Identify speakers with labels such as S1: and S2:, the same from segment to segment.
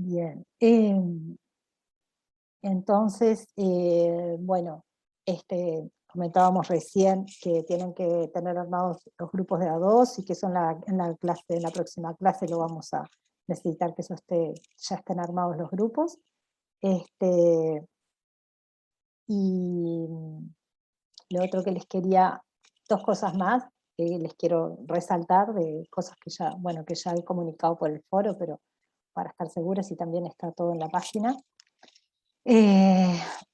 S1: Bien. Entonces, bueno, comentábamos recién que tienen que tener armados los grupos de A2 y que eso en la próxima clase lo vamos a necesitar que ya estén armados los grupos. Este, y lo otro que les quería, dos cosas más que les quiero resaltar de cosas que ya, bueno, que ya he comunicado por el foro, pero para estar seguros y también está todo en la página.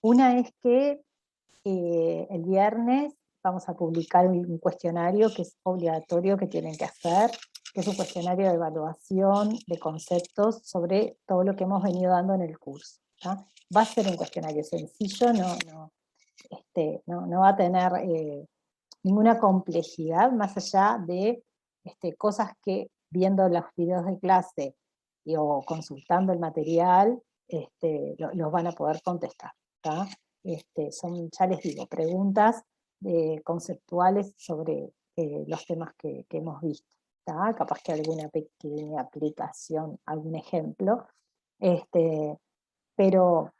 S1: Una es que el viernes vamos a publicar un cuestionario que es obligatorio que tienen que hacer, que es un cuestionario de evaluación de conceptos sobre todo lo que hemos venido dando en el curso. ¿tá? Va a ser un cuestionario sencillo, no va a tener ninguna complejidad más allá de cosas que viendo los videos de clase o consultando el material los van a poder contestar. ¿tá? Son, ya les digo, preguntas conceptuales sobre los temas que hemos visto. ¿tá? Capaz que alguna pequeña aplicación, algún ejemplo, pero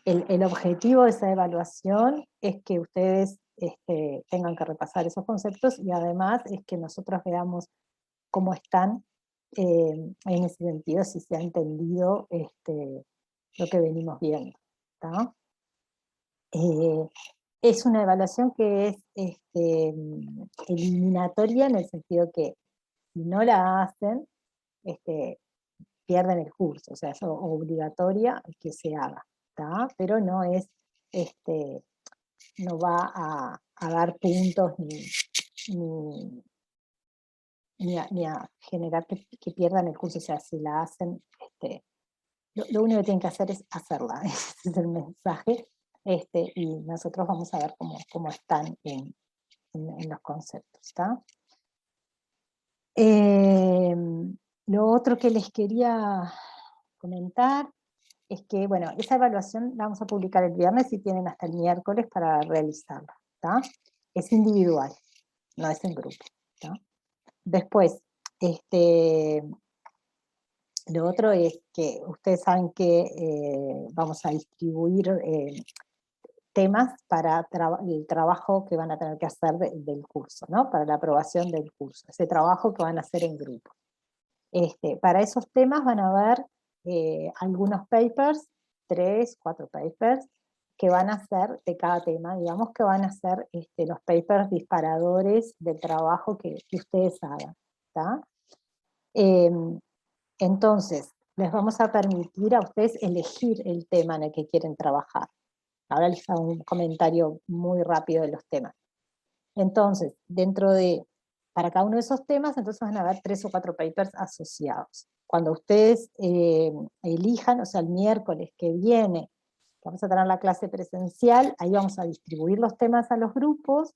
S1: el objetivo de esa evaluación es que ustedes tengan que repasar esos conceptos y además es que nosotros veamos cómo están en ese sentido, si se ha entendido lo que venimos viendo. ¿tá? Es una evaluación que es eliminatoria en el sentido que si no la hacen, pierden el curso, o sea, es obligatoria que se haga, ¿tá? Pero no es, no va a dar puntos ni, ni a generar que pierdan el curso, o sea, si la hacen, lo único que tienen que hacer es hacerla, ese es el mensaje, y nosotros vamos a ver cómo están en los conceptos, ¿está? Lo otro que les quería comentar es que, bueno, esa evaluación la vamos a publicar el viernes y tienen hasta el miércoles para realizarla, ¿tá? Es individual, no es en grupo, ¿tá? Después, lo otro es que ustedes saben que vamos a distribuir temas para el trabajo que van a tener que hacer del curso, ¿no? Para la aprobación del curso, ese trabajo que van a hacer en grupo. Para esos temas van a haber algunos papers, 3, 4 papers, que van a ser de cada tema, digamos que van a ser los papers disparadores del trabajo que ustedes hagan. ¿tá? Entonces, les vamos a permitir a ustedes elegir el tema en el que quieren trabajar. Ahora les hago un comentario muy rápido de los temas. Entonces, para cada uno de esos temas, entonces van a haber 3 o 4 papers asociados. Cuando ustedes elijan, o sea, el miércoles que viene, vamos a tener la clase presencial, ahí vamos a distribuir los temas a los grupos,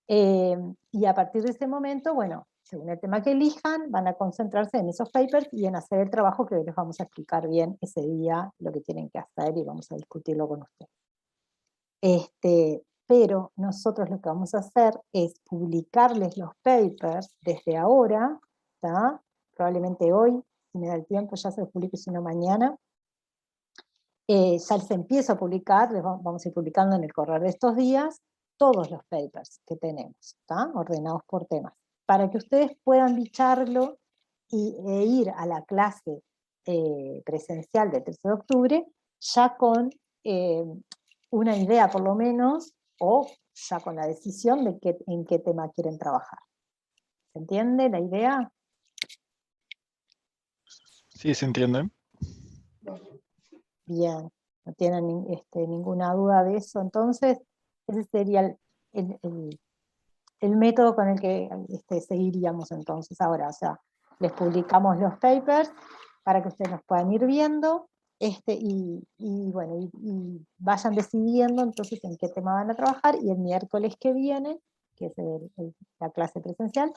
S1: y a partir de ese momento, bueno, según el tema que elijan, van a concentrarse en esos papers y en hacer el trabajo que les vamos a explicar bien ese día, lo que tienen que hacer, y vamos a discutirlo con ustedes. Pero nosotros lo que vamos a hacer es publicarles los papers desde ahora, ¿tá? Probablemente hoy, si me da el tiempo, ya se los publico, si no mañana. Ya se empieza a publicar, vamos a ir publicando en el correr de estos días, todos los papers que tenemos, ¿tá? Ordenados por temas, para que ustedes puedan bicharlo e ir a la clase presencial del 13 de octubre ya con una idea por lo menos, o ya con la decisión de en qué tema quieren trabajar. ¿Se entiende la idea?
S2: Sí, se entiende.
S1: Bien, no tienen ninguna duda de eso, entonces ese sería el método con el que seguiríamos entonces ahora, o sea, les publicamos los papers para que ustedes los puedan ir viendo, bueno, y vayan decidiendo entonces en qué tema van a trabajar, y el miércoles que viene, que es la clase presencial,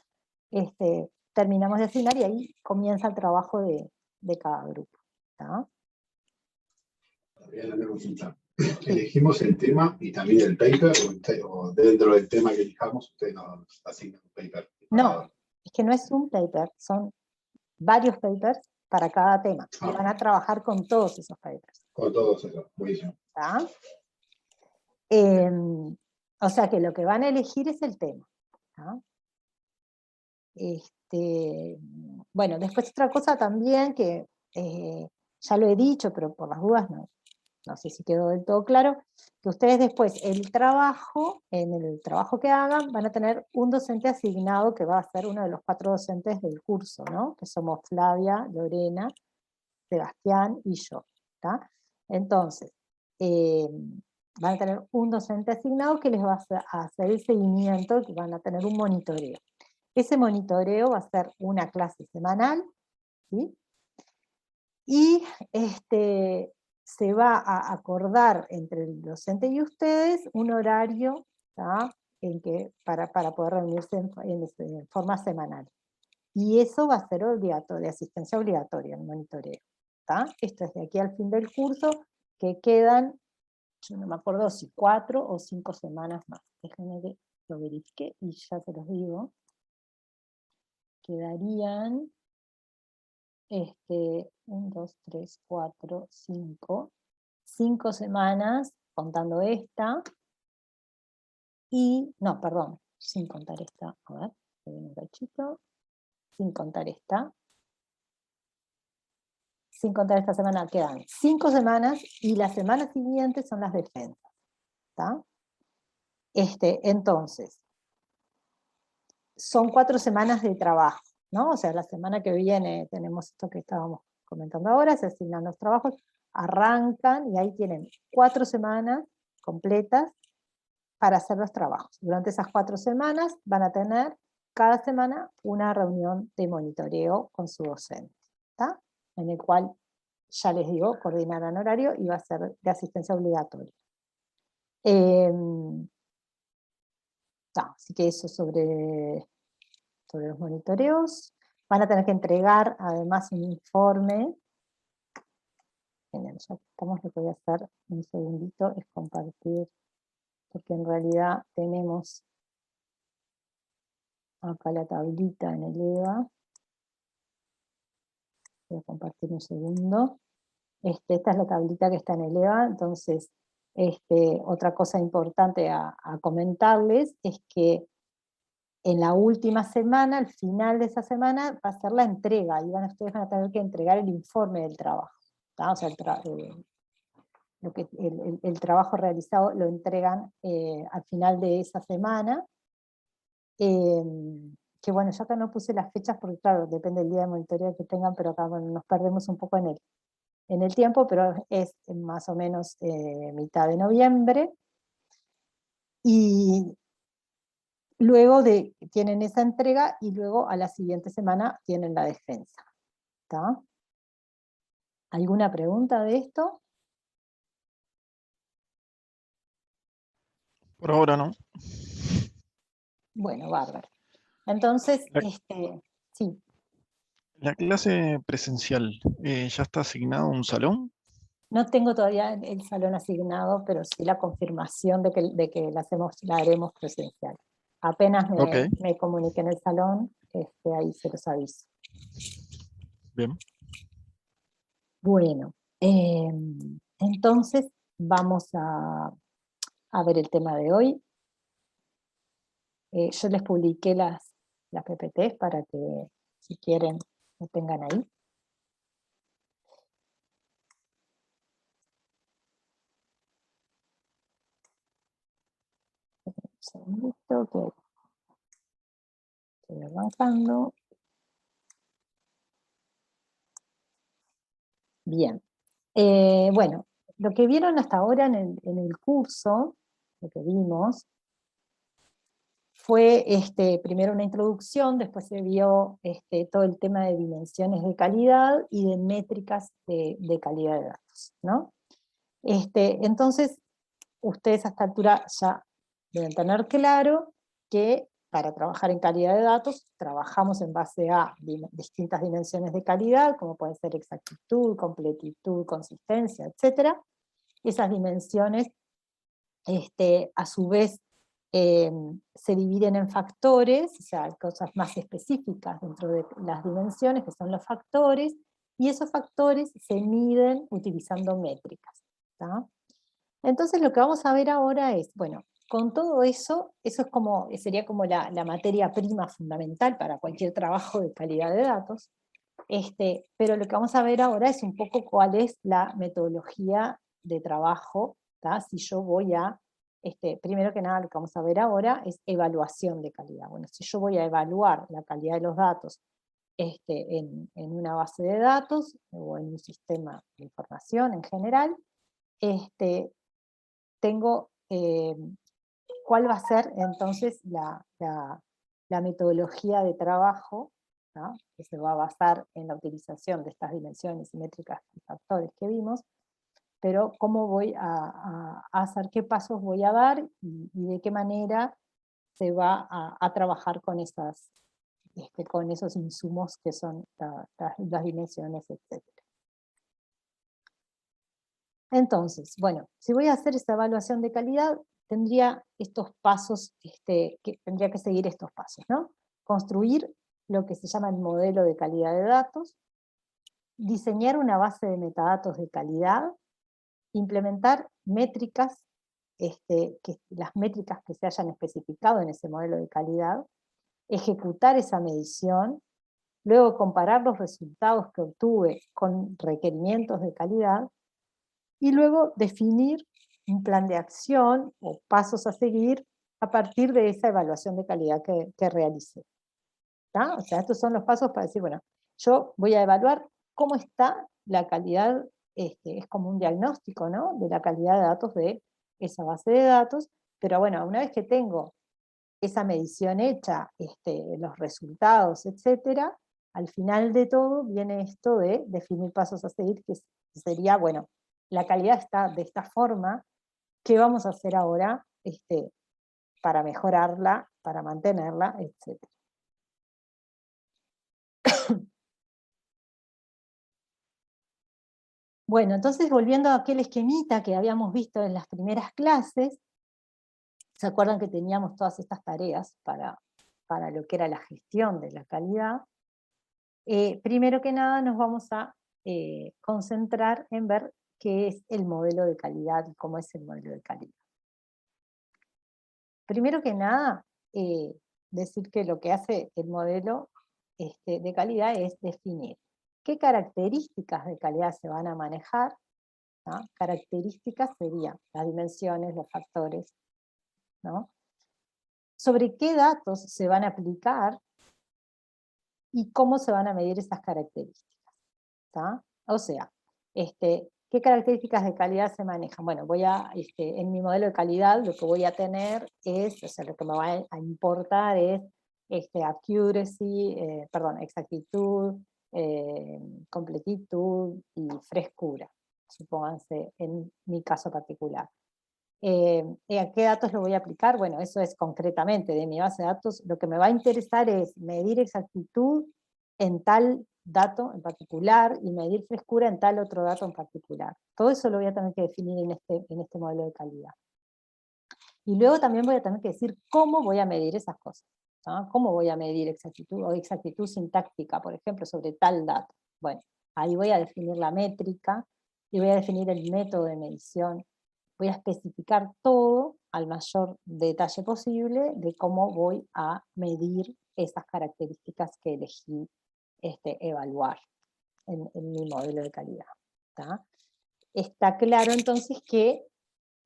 S1: terminamos de asignar y ahí comienza el trabajo de cada grupo. ¿tá?
S3: ¿Elegimos el tema y también el paper, o dentro del tema que elijamos ustedes nos asignan un paper?
S1: No, es que no es un paper, son varios papers para cada tema. Y
S3: Ah.
S1: van a trabajar con todos esos papers.
S3: Con todos esos, buenísimo.
S1: ¿Tá? O sea que lo que van a elegir es el tema. ¿Tá? Bueno, después otra cosa también que ya lo he dicho, pero por las dudas no sé si quedó del todo claro, que ustedes después en el trabajo que hagan, van a tener un docente asignado que va a ser uno de los 4 docentes del curso, ¿no? Que somos Flavia, Lorena, Sebastián y yo. ¿Tá? Entonces, van a tener un docente asignado que les va a hacer el seguimiento, que van a tener un monitoreo. Ese monitoreo va a ser una clase semanal, ¿sí? Y se va a acordar entre el docente y ustedes un horario, ¿tá? Para poder reunirse en forma semanal. Y eso va a ser obligatorio, de asistencia obligatoria, el monitoreo. ¿Tá? Esto es de aquí al fin del curso, que quedan, yo no me acuerdo si 4 o 5 semanas más. Déjenme que lo verifique y ya se los digo. Quedarían 1, 2, 3, 4, 5 semanas, contando esta, y, no, perdón, sin contar esta, a ver, un cachito, sin contar esta semana quedan 5 semanas, y las semanas siguientes son las defensas, ¿tá? Entonces, son 4 semanas de trabajo, ¿no? O sea, la semana que viene tenemos esto que estábamos comentando ahora, se asignan los trabajos, arrancan y ahí tienen 4 semanas completas para hacer los trabajos. Durante esas 4 semanas van a tener cada semana una reunión de monitoreo con su docente, ¿tá? En el cual, ya les digo, coordinarán horario y va a ser de asistencia obligatoria. Así que eso sobre los monitoreos. Van a tener que entregar además un informe. Genial, ya estamos, lo que voy a hacer un segundito es compartir, porque en realidad tenemos acá la tablita en el EVA. Voy a compartir un segundo. Esta es la tablita que está en el EVA, entonces otra cosa importante a comentarles es que en la última semana, al final de esa semana, va a ser la entrega, y ustedes van a tener que entregar el informe del trabajo. ¿Tá? O sea, el trabajo realizado lo entregan al final de esa semana. Que bueno, yo acá no puse las fechas porque claro, depende del día de monitoreo que tengan, pero acá bueno, nos perdemos un poco en el tiempo, pero es más o menos mitad de noviembre. Y luego tienen esa entrega y luego a la siguiente semana tienen la defensa. ¿Tá? ¿Alguna pregunta de esto?
S2: Por ahora no.
S1: Bueno, bárbaro. Entonces, sí.
S2: La clase presencial, ¿ya está asignado un salón?
S1: No tengo todavía el salón asignado, pero sí la confirmación de que la haremos presencial. Apenas me comuniqué en el salón, ahí se los aviso.
S2: Bien.
S1: Bueno, entonces vamos a ver el tema de hoy. Yo les publiqué las PPTs para que, si quieren, lo tengan ahí. Un segundito que estoy avanzando. Bien. Bueno, lo que vieron hasta ahora en el curso, lo que vimos, fue primero una introducción, después se vio todo el tema de dimensiones de calidad y de métricas de calidad de datos, ¿no? Entonces, ustedes a esta altura ya deben tener claro que para trabajar en calidad de datos trabajamos en base a distintas dimensiones de calidad, como pueden ser exactitud, completitud, consistencia, etc. Esas dimensiones a su vez se dividen en factores, o sea, cosas más específicas dentro de las dimensiones, que son los factores, y esos factores se miden utilizando métricas. ¿Tá? Entonces lo que vamos a ver ahora es, bueno, con todo eso, eso es como, sería como la materia prima fundamental para cualquier trabajo de calidad de datos, pero lo que vamos a ver ahora es un poco cuál es la metodología de trabajo, ¿tá? Si yo voy a, primero que nada lo que vamos a ver ahora es evaluación de calidad. Bueno, si yo voy a evaluar la calidad de los datos en una base de datos o en un sistema de información en general, tengo cuál va a ser entonces la metodología de trabajo, ¿no? Que se va a basar en la utilización de estas dimensiones y métricas y factores que vimos, pero cómo voy a hacer, qué pasos voy a dar y de qué manera se va a trabajar con esos insumos que son las dimensiones, etc. Entonces, bueno, si voy a hacer esta evaluación de calidad, tendría estos pasos, tendría que seguir estos pasos, ¿no? Construir lo que se llama el modelo de calidad de datos, diseñar una base de metadatos de calidad, implementar métricas, las métricas que se hayan especificado en ese modelo de calidad, ejecutar esa medición, luego comparar los resultados que obtuve con requerimientos de calidad, y luego definir un plan de acción o pasos a seguir a partir de esa evaluación de calidad que realicé. ¿Tá? O sea, estos son los pasos para decir, bueno, yo voy a evaluar cómo está la calidad, es como un diagnóstico, ¿no? De la calidad de datos de esa base de datos, pero bueno, una vez que tengo esa medición hecha, los resultados, etcétera, al final de todo viene esto de definir pasos a seguir, que sería, bueno, la calidad está de esta forma, ¿qué vamos a hacer ahora para mejorarla, para mantenerla, etcétera? Bueno, entonces volviendo a aquel esquemita que habíamos visto en las primeras clases, ¿se acuerdan que teníamos todas estas tareas para lo que era la gestión de la calidad? Primero que nada nos vamos a concentrar en ver qué es el modelo de calidad y cómo es el modelo de calidad. Primero que nada, decir que lo que hace el modelo de calidad es definir qué características de calidad se van a manejar, ¿no? Características serían las dimensiones, los factores, ¿no? Sobre qué datos se van a aplicar y cómo se van a medir esas características, ¿tá? O sea, ¿qué características de calidad se manejan? Bueno, en mi modelo de calidad lo que voy a tener es, o sea, lo que me va a importar es accuracy, exactitud, completitud y frescura, supónganse en mi caso particular. ¿A qué datos lo voy a aplicar? Bueno, eso es concretamente de mi base de datos. Lo que me va a interesar es medir exactitud en tal dato en particular y medir frescura en tal otro dato en particular. Todo eso lo voy a tener que definir en este modelo de calidad. Y luego también voy a tener que decir cómo voy a medir esas cosas, ¿no? ¿Cómo voy a medir exactitud o exactitud sintáctica, por ejemplo, sobre tal dato? Bueno, ahí voy a definir la métrica y voy a definir el método de medición. Voy a especificar todo al mayor detalle posible de cómo voy a medir esas características que elegí evaluar en mi modelo de calidad. ¿Tá? Está claro entonces que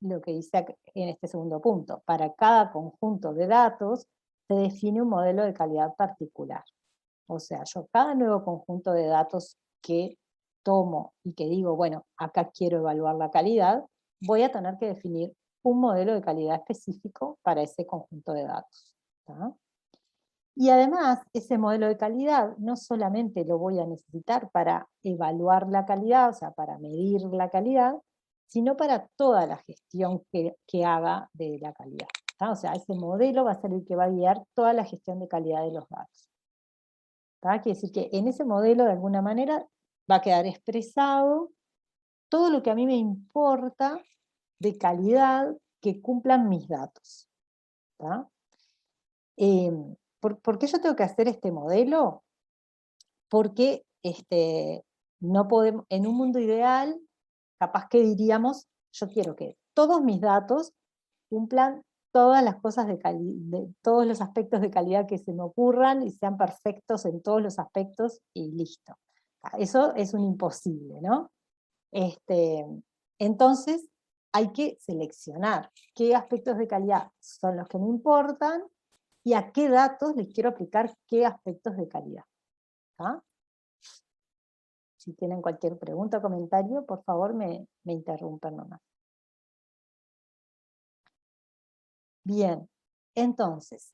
S1: lo que dice en este segundo punto, para cada conjunto de datos se define un modelo de calidad particular. O sea, yo cada nuevo conjunto de datos que tomo y que digo, bueno, acá quiero evaluar la calidad, voy a tener que definir un modelo de calidad específico para ese conjunto de datos. ¿Tá? Y además, ese modelo de calidad no solamente lo voy a necesitar para evaluar la calidad, o sea, para medir la calidad, sino para toda la gestión que haga de la calidad. ¿Tá? O sea, ese modelo va a ser el que va a guiar toda la gestión de calidad de los datos. ¿Tá? Quiere decir que en ese modelo, de alguna manera, va a quedar expresado todo lo que a mí me importa de calidad que cumplan mis datos. ¿Tá? ¿Por qué yo tengo que hacer este modelo? Porque no podemos, en un mundo ideal, capaz que diríamos, yo quiero que todos mis datos cumplan todas las cosas de todos los aspectos de calidad que se me ocurran y sean perfectos en todos los aspectos y listo. Eso es un imposible, ¿no? Entonces hay que seleccionar qué aspectos de calidad son los que me importan y a qué datos les quiero aplicar qué aspectos de calidad. ¿Ah? Si tienen cualquier pregunta o comentario, por favor me interrumpen nomás. Bien, entonces,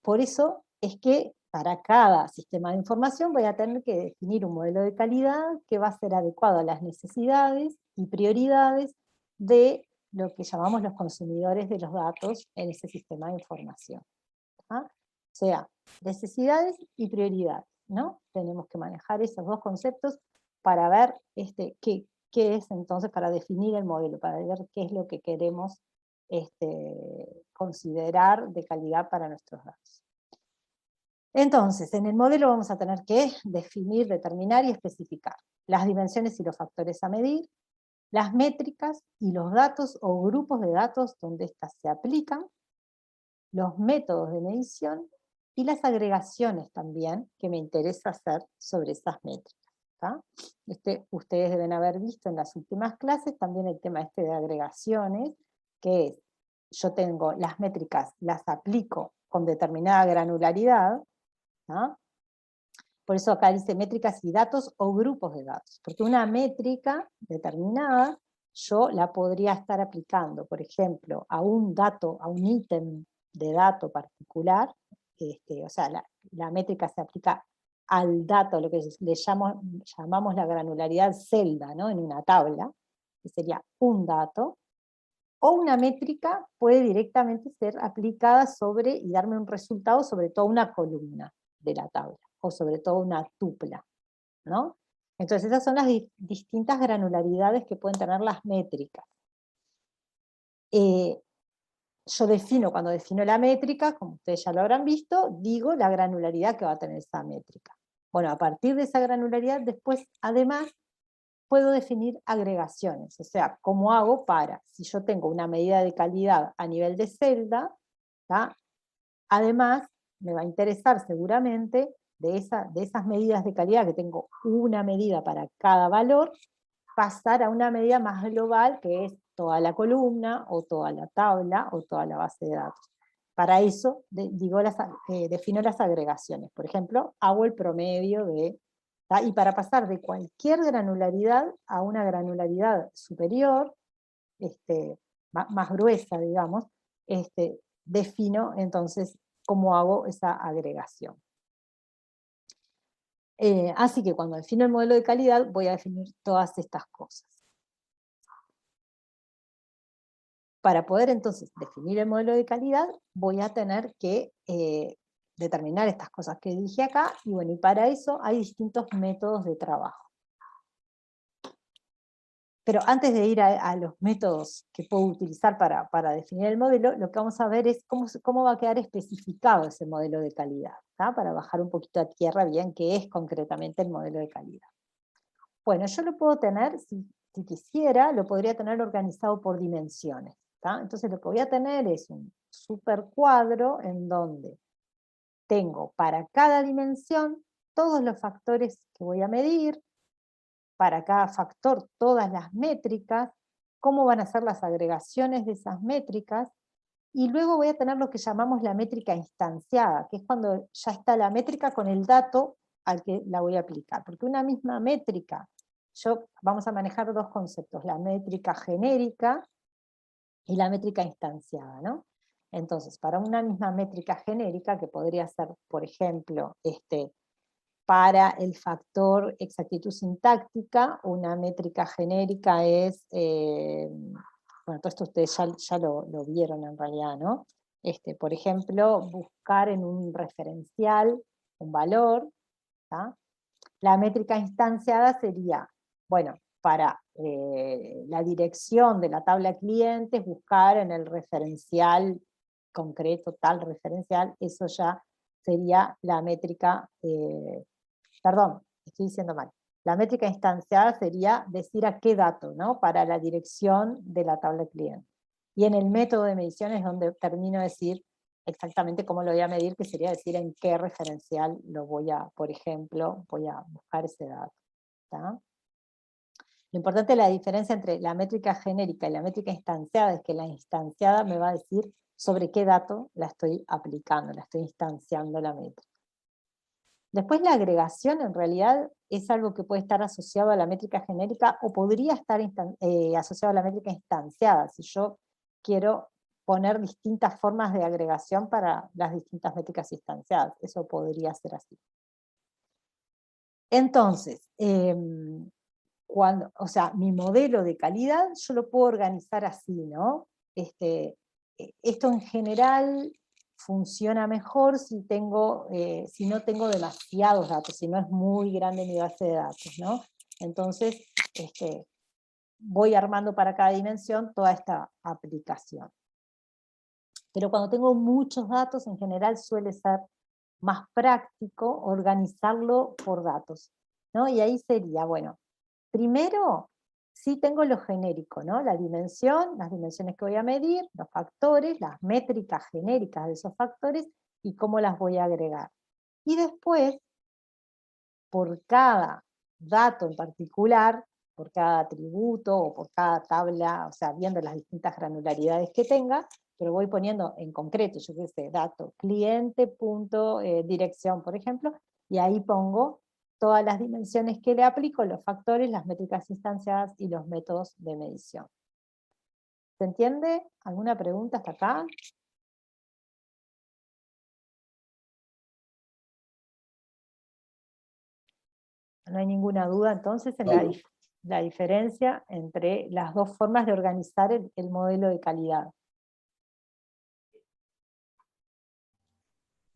S1: por eso es que para cada sistema de información voy a tener que definir un modelo de calidad que va a ser adecuado a las necesidades y prioridades de lo que llamamos los consumidores de los datos en ese sistema de información. ¿Ah? O sea, necesidades y prioridades, ¿no? Tenemos que manejar esos dos conceptos para ver qué es entonces, para definir el modelo, para ver qué es lo que queremos considerar de calidad para nuestros datos. Entonces, en el modelo vamos a tener que definir, determinar y especificar las dimensiones y los factores a medir, las métricas y los datos o grupos de datos donde éstas se aplican, los métodos de medición y las agregaciones también que me interesa hacer sobre esas métricas. ¿Tá? Ustedes deben haber visto en las últimas clases también el tema de agregaciones, que es, yo tengo las métricas, las aplico con determinada granularidad, ¿tá? Por eso acá dice métricas y datos o grupos de datos, porque una métrica determinada yo la podría estar aplicando, por ejemplo, a un dato, a un ítem de dato particular, o sea, la métrica se aplica al dato, lo que le llamamos la granularidad celda, ¿no? En una tabla, que sería un dato, o una métrica puede directamente ser aplicada sobre y darme un resultado sobre toda una columna de la tabla, o sobre todo una tupla, ¿no? Entonces esas son las distintas granularidades que pueden tener las métricas. Yo defino, cuando defino la métrica, como ustedes ya lo habrán visto, digo la granularidad que va a tener esa métrica. Bueno, a partir de esa granularidad, después, además, puedo definir agregaciones, o sea, cómo hago para, si yo tengo una medida de calidad a nivel de celda, ¿tá? Además, me va a interesar seguramente de esas medidas de calidad, que tengo una medida para cada valor, pasar a una medida más global, que es toda la columna, o toda la tabla, o toda la base de datos. Para eso, defino las agregaciones. Por ejemplo, hago el promedio de... Y para pasar de cualquier granularidad a una granularidad superior, más gruesa, digamos, defino entonces cómo hago esa agregación. Así que cuando defino el modelo de calidad voy a definir todas estas cosas. Para poder entonces definir el modelo de calidad voy a tener que determinar estas cosas que dije acá, y bueno, y para eso hay distintos métodos de trabajo. Pero antes de ir a los métodos que puedo utilizar para definir el modelo, lo que vamos a ver es cómo va a quedar especificado ese modelo de calidad, ¿tá? Para bajar un poquito a tierra bien qué es concretamente el modelo de calidad. Bueno, yo lo puedo tener, si quisiera, lo podría tener organizado por dimensiones, ¿tá? Entonces lo que voy a tener es un supercuadro en donde tengo para cada dimensión todos los factores que voy a medir, para cada factor todas las métricas, cómo van a ser las agregaciones de esas métricas, y luego voy a tener lo que llamamos la métrica instanciada, que es cuando ya está la métrica con el dato al que la voy a aplicar. Porque una misma métrica, vamos a manejar dos conceptos, la métrica genérica y la métrica instanciada, ¿no? Entonces, para una misma métrica genérica, que podría ser, por ejemplo, para el factor exactitud sintáctica, una métrica genérica es, bueno, todo esto ustedes ya lo vieron en realidad, ¿no? Por ejemplo, buscar en un referencial un valor, ¿tá? La métrica instanciada sería, bueno, para la dirección de la tabla clientes, buscar en el referencial concreto, tal referencial, eso ya sería la métrica, perdón, estoy diciendo mal, La métrica instanciada sería decir a qué dato, ¿no? Para la dirección de la tabla cliente. Y en el método de medición es donde termino de decir exactamente cómo lo voy a medir, que sería decir en qué referencial lo voy a, por ejemplo, voy a buscar ese dato. ¿Tá? Lo importante de la diferencia entre la métrica genérica y la métrica instanciada es que la instanciada me va a decir sobre qué dato la estoy aplicando, la estoy instanciando la métrica. Después la agregación en realidad es algo que puede estar asociado a la métrica genérica o podría estar asociado a la métrica instanciada, si yo quiero poner distintas formas de agregación para las distintas métricas instanciadas. Eso podría ser así. Entonces, o sea, mi modelo de calidad yo lo puedo organizar así, ¿no? Esto en general funciona mejor si no tengo demasiados datos, si no es muy grande mi base de datos, ¿no? Entonces, voy armando para cada dimensión toda esta aplicación. Pero cuando tengo muchos datos, en general suele ser más práctico organizarlo por datos, ¿no? Y ahí sería, bueno, primero, sí tengo lo genérico, ¿no? La dimensión, las dimensiones que voy a medir, los factores, las métricas genéricas de esos factores y cómo las voy a agregar. Y después, por cada dato en particular, por cada atributo o por cada tabla, o sea, viendo las distintas granularidades que tenga, pero voy poniendo en concreto, yo qué sé, dato cliente, punto, dirección, por ejemplo, y ahí pongo todas las dimensiones que le aplico, los factores, las métricas instanciadas y los métodos de medición. ¿Se entiende? ¿Alguna pregunta hasta acá? No hay ninguna duda entonces en la diferencia entre las dos formas de organizar el modelo de calidad.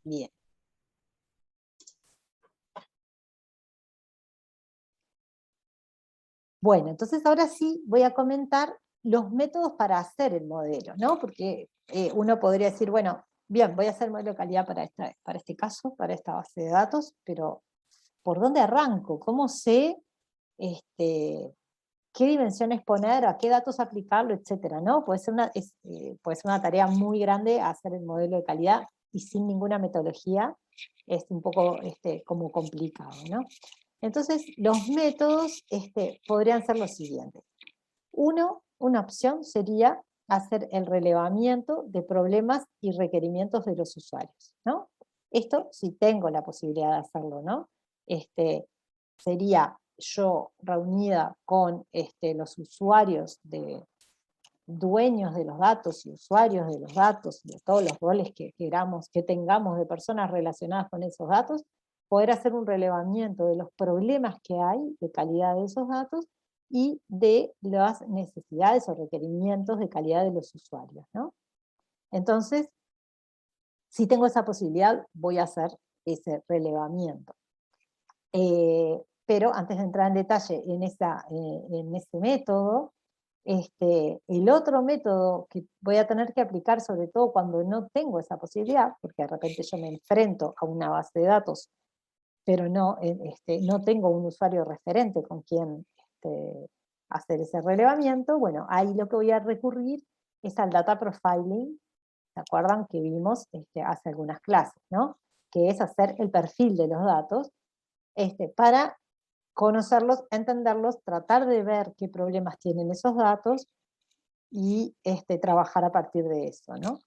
S1: Bien. Bueno, entonces ahora sí voy a comentar los métodos para hacer el modelo, ¿no? Porque uno podría decir, bueno, bien, voy a hacer el modelo de calidad para este caso, para esta base de datos, pero ¿por dónde arranco? ¿Cómo sé qué dimensiones poner, a qué datos aplicarlo, etcétera, ¿no? Puede ser una tarea muy grande hacer el modelo de calidad y sin ninguna metodología es un poco como complicado, ¿no? Entonces, los métodos podrían ser los siguientes. Una opción sería hacer el relevamiento de problemas y requerimientos de los usuarios, ¿no? Esto si tengo la posibilidad de hacerlo, ¿no? Sería yo reunida con los usuarios, dueños de los datos y usuarios de los datos, de todos los roles que tengamos de personas relacionadas con esos datos, poder hacer un relevamiento de los problemas que hay de calidad de esos datos y de las necesidades o requerimientos de calidad de los usuarios, ¿no? Entonces, si tengo esa posibilidad, voy a hacer ese relevamiento. Pero antes de entrar en detalle en ese método, el otro método que voy a tener que aplicar, sobre todo cuando no tengo esa posibilidad, porque de repente yo me enfrento a una base de datos, pero no tengo un usuario referente con quien hacer ese relevamiento, bueno, ahí lo que voy a recurrir es al data profiling, ¿se acuerdan que vimos hace algunas clases, ¿no? Que es hacer el perfil de los datos, para conocerlos, entenderlos, tratar de ver qué problemas tienen esos datos y trabajar a partir de eso, ¿no?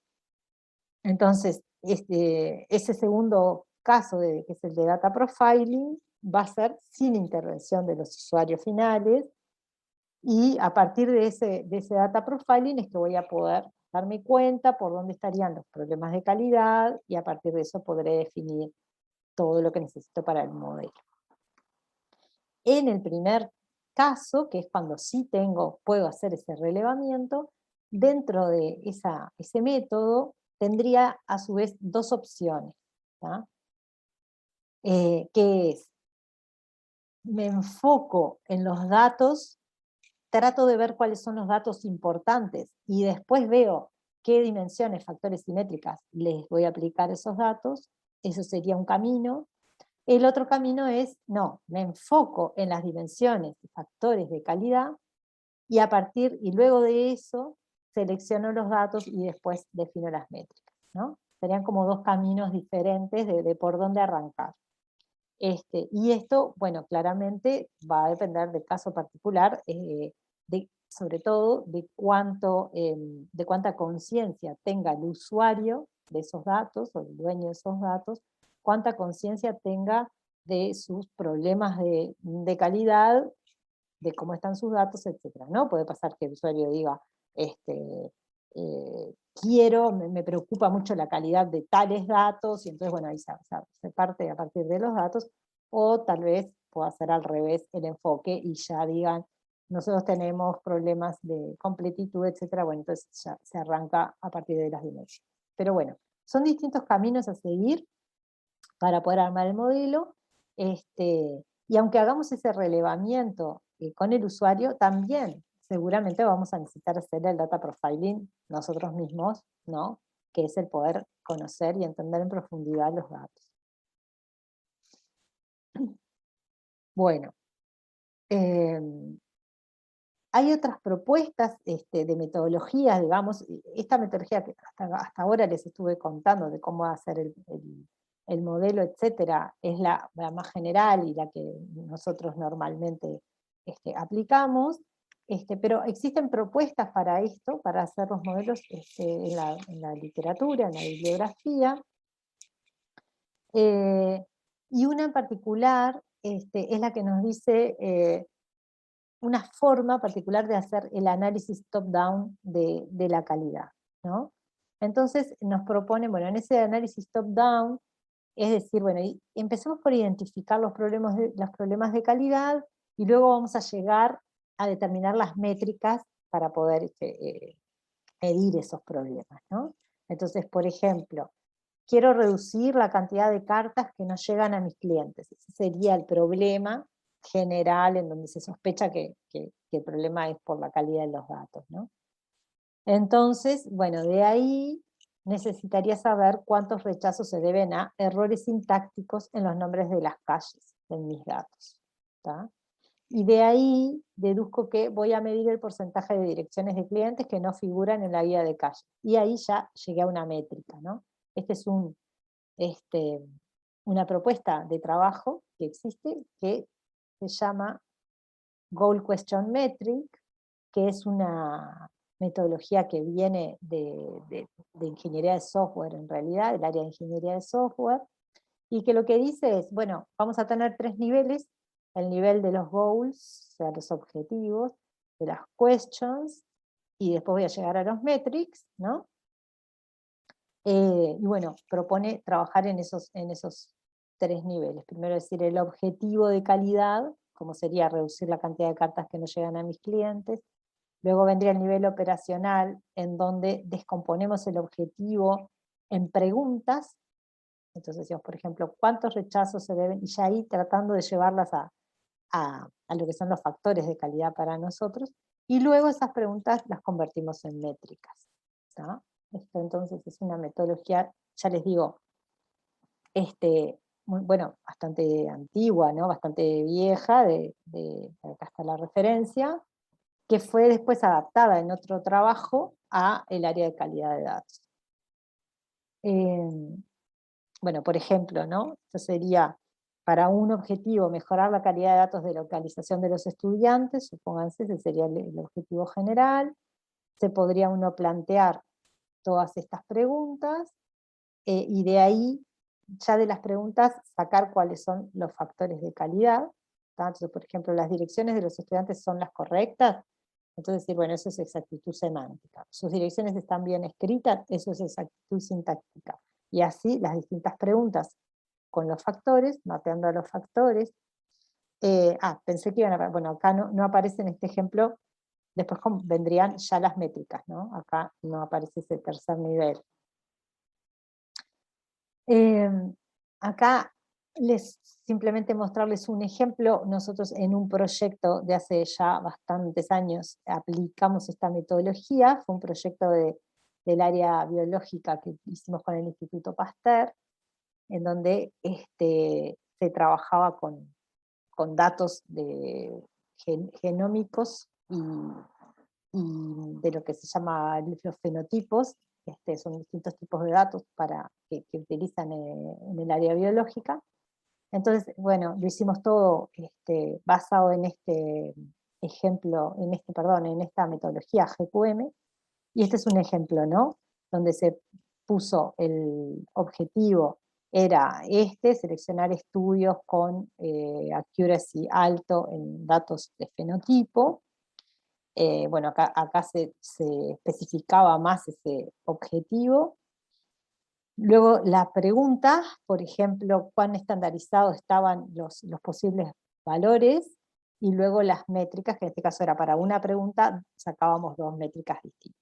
S1: Entonces, ese segundo caso, que es el de data profiling, va a ser sin intervención de los usuarios finales, y a partir de ese data profiling es que voy a poder darme cuenta por dónde estarían los problemas de calidad, y a partir de eso podré definir todo lo que necesito para el modelo. En el primer caso, que es cuando sí puedo hacer ese relevamiento, dentro de ese método tendría a su vez dos opciones, ¿tá? Que es, me enfoco en los datos, trato de ver cuáles son los datos importantes y después veo qué dimensiones, factores y métricas les voy a aplicar esos datos. Eso sería un camino. El otro camino es, no, me enfoco en las dimensiones y factores de calidad y luego de eso selecciono los datos y después defino las métricas, ¿no? Serían como dos caminos diferentes de por dónde arrancar. Y esto, bueno, claramente va a depender del caso particular, sobre todo de cuánta conciencia tenga el usuario de esos datos, o el dueño de esos datos, cuánta conciencia tenga de sus problemas de calidad, de cómo están sus datos, etcétera, ¿no? Puede pasar que el usuario diga, me preocupa mucho la calidad de tales datos, y entonces, bueno, ahí se parte a partir de los datos, o tal vez pueda ser al revés el enfoque y ya digan, nosotros tenemos problemas de completitud, etcétera, bueno, entonces ya se arranca a partir de las dimensiones. Pero bueno, son distintos caminos a seguir para poder armar el modelo, y aunque hagamos ese relevamiento con el usuario, también seguramente vamos a necesitar hacer el data profiling nosotros mismos, ¿no? Que es el poder conocer y entender en profundidad los datos. Bueno, hay otras propuestas de metodologías, digamos, esta metodología que hasta ahora les estuve contando de cómo hacer el modelo, etcétera, es la más general y la que nosotros normalmente aplicamos, pero existen propuestas para esto, para hacer los modelos en la literatura, en la bibliografía, y una en particular es la que nos dice una forma particular de hacer el análisis top-down de la calidad, ¿no? Entonces nos proponen, bueno, en ese análisis top-down, es decir, bueno, empecemos por identificar los problemas de calidad, y luego vamos a llegar a determinar las métricas para poder medir esos problemas, ¿no? Entonces, por ejemplo, quiero reducir la cantidad de cartas que no llegan a mis clientes. Ese sería el problema general en donde se sospecha que el problema es por la calidad de los datos, ¿no? Entonces, bueno, de ahí necesitaría saber cuántos rechazos se deben a errores sintácticos en los nombres de las calles en mis datos, ¿tá? Y de ahí deduzco que voy a medir el porcentaje de direcciones de clientes que no figuran en la guía de calle. Y ahí ya llegué a una métrica, ¿no? Este es una propuesta de trabajo que existe que se llama Goal Question Metric, que es una metodología que viene de ingeniería de software, en realidad, del área de ingeniería de software, y que lo que dice es, bueno, vamos a tener 3 niveles: el nivel de los goals, o sea, los objetivos, de las questions, y después voy a llegar a los metrics, ¿no? Y bueno, propone trabajar en esos 3 niveles. Primero decir el objetivo de calidad, como sería reducir la cantidad de cartas que no llegan a mis clientes. Luego vendría el nivel operacional, en donde descomponemos el objetivo en preguntas. Entonces decimos, por ejemplo, ¿cuántos rechazos se deben? Y ya ahí tratando de llevarlas a lo que son los factores de calidad para nosotros. Y luego esas preguntas las convertimos en métricas, ¿tá? Esto entonces es una metodología, ya les digo, bueno, bastante antigua, ¿no? Bastante vieja, acá está la referencia, que fue después adaptada en otro trabajo a el área de calidad de datos. Bueno, por ejemplo, ¿no? Esto sería para un objetivo mejorar la calidad de datos de localización de los estudiantes, supónganse, ese sería el objetivo general. Se podría uno plantear todas estas preguntas, y de ahí, ya de las preguntas, sacar cuáles son los factores de calidad. Entonces, por ejemplo, las direcciones de los estudiantes son las correctas, entonces decir, bueno, eso es exactitud semántica. Sus direcciones están bien escritas, eso es exactitud sintáctica. Y así las distintas preguntas con los factores, mapeando a los factores. Pensé que iban a, bueno, acá no aparece en este ejemplo, después vendrían ya las métricas, ¿no? Acá no aparece ese tercer nivel. Acá simplemente mostrarles un ejemplo. Nosotros en un proyecto de hace ya bastantes años aplicamos esta metodología, fue un proyecto del área biológica que hicimos con el Instituto Pasteur, en donde se se trabajaba con datos genómicos y de lo que se llama los fenotipos. Son distintos tipos de datos que utilizan en el área biológica. Entonces, bueno, lo hicimos todo basado en este ejemplo, en esta metodología GQM, y este es un ejemplo, ¿no? Donde se puso el objetivo, era seleccionar estudios con accuracy alto en datos de fenotipo. Bueno, acá se especificaba más ese objetivo. Luego la pregunta, por ejemplo, cuán estandarizados estaban los posibles valores, y luego las métricas, que en este caso era para una pregunta, sacábamos 2 métricas distintas.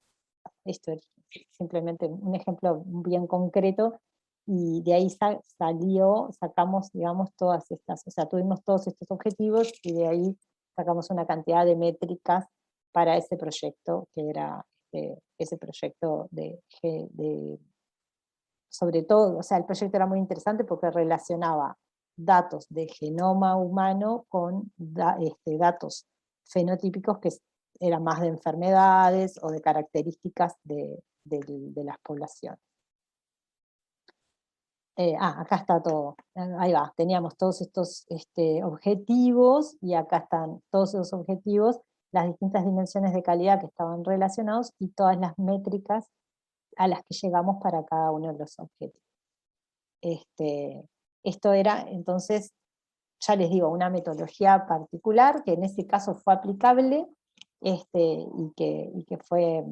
S1: Esto es simplemente un ejemplo bien concreto, y de ahí sacamos, digamos, todas estas, o sea, tuvimos todos estos objetivos, y de ahí sacamos una cantidad de métricas para ese proyecto, que era ese proyecto sobre todo, o sea, el proyecto era muy interesante porque relacionaba datos de genoma humano con datos fenotípicos que eran más de enfermedades o de características de las poblaciones. Acá está todo, ahí va, teníamos todos estos objetivos, y acá están todos esos objetivos, las distintas dimensiones de calidad que estaban relacionados, y todas las métricas a las que llegamos para cada uno de los objetivos. Esto era, entonces, ya les digo, una metodología particular, que en ese caso fue aplicable, y que fue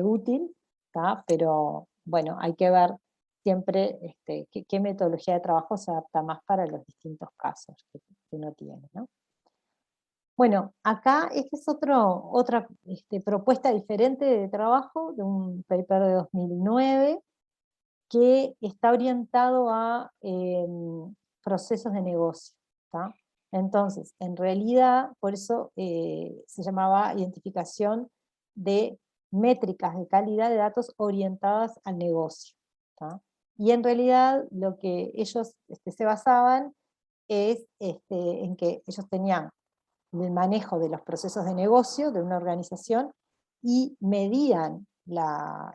S1: útil, ¿tá? Pero bueno, hay que ver siempre qué metodología de trabajo se adapta más para los distintos casos que uno tiene, ¿no? Bueno, acá esta es otra propuesta diferente de trabajo, de un paper de 2009, que está orientado a procesos de negocio, ¿tá? Entonces, en realidad, por eso se llamaba identificación de métricas de calidad de datos orientadas al negocio, ¿tá? Y en realidad lo que ellos se basaban es en que ellos tenían el manejo de los procesos de negocio de una organización, y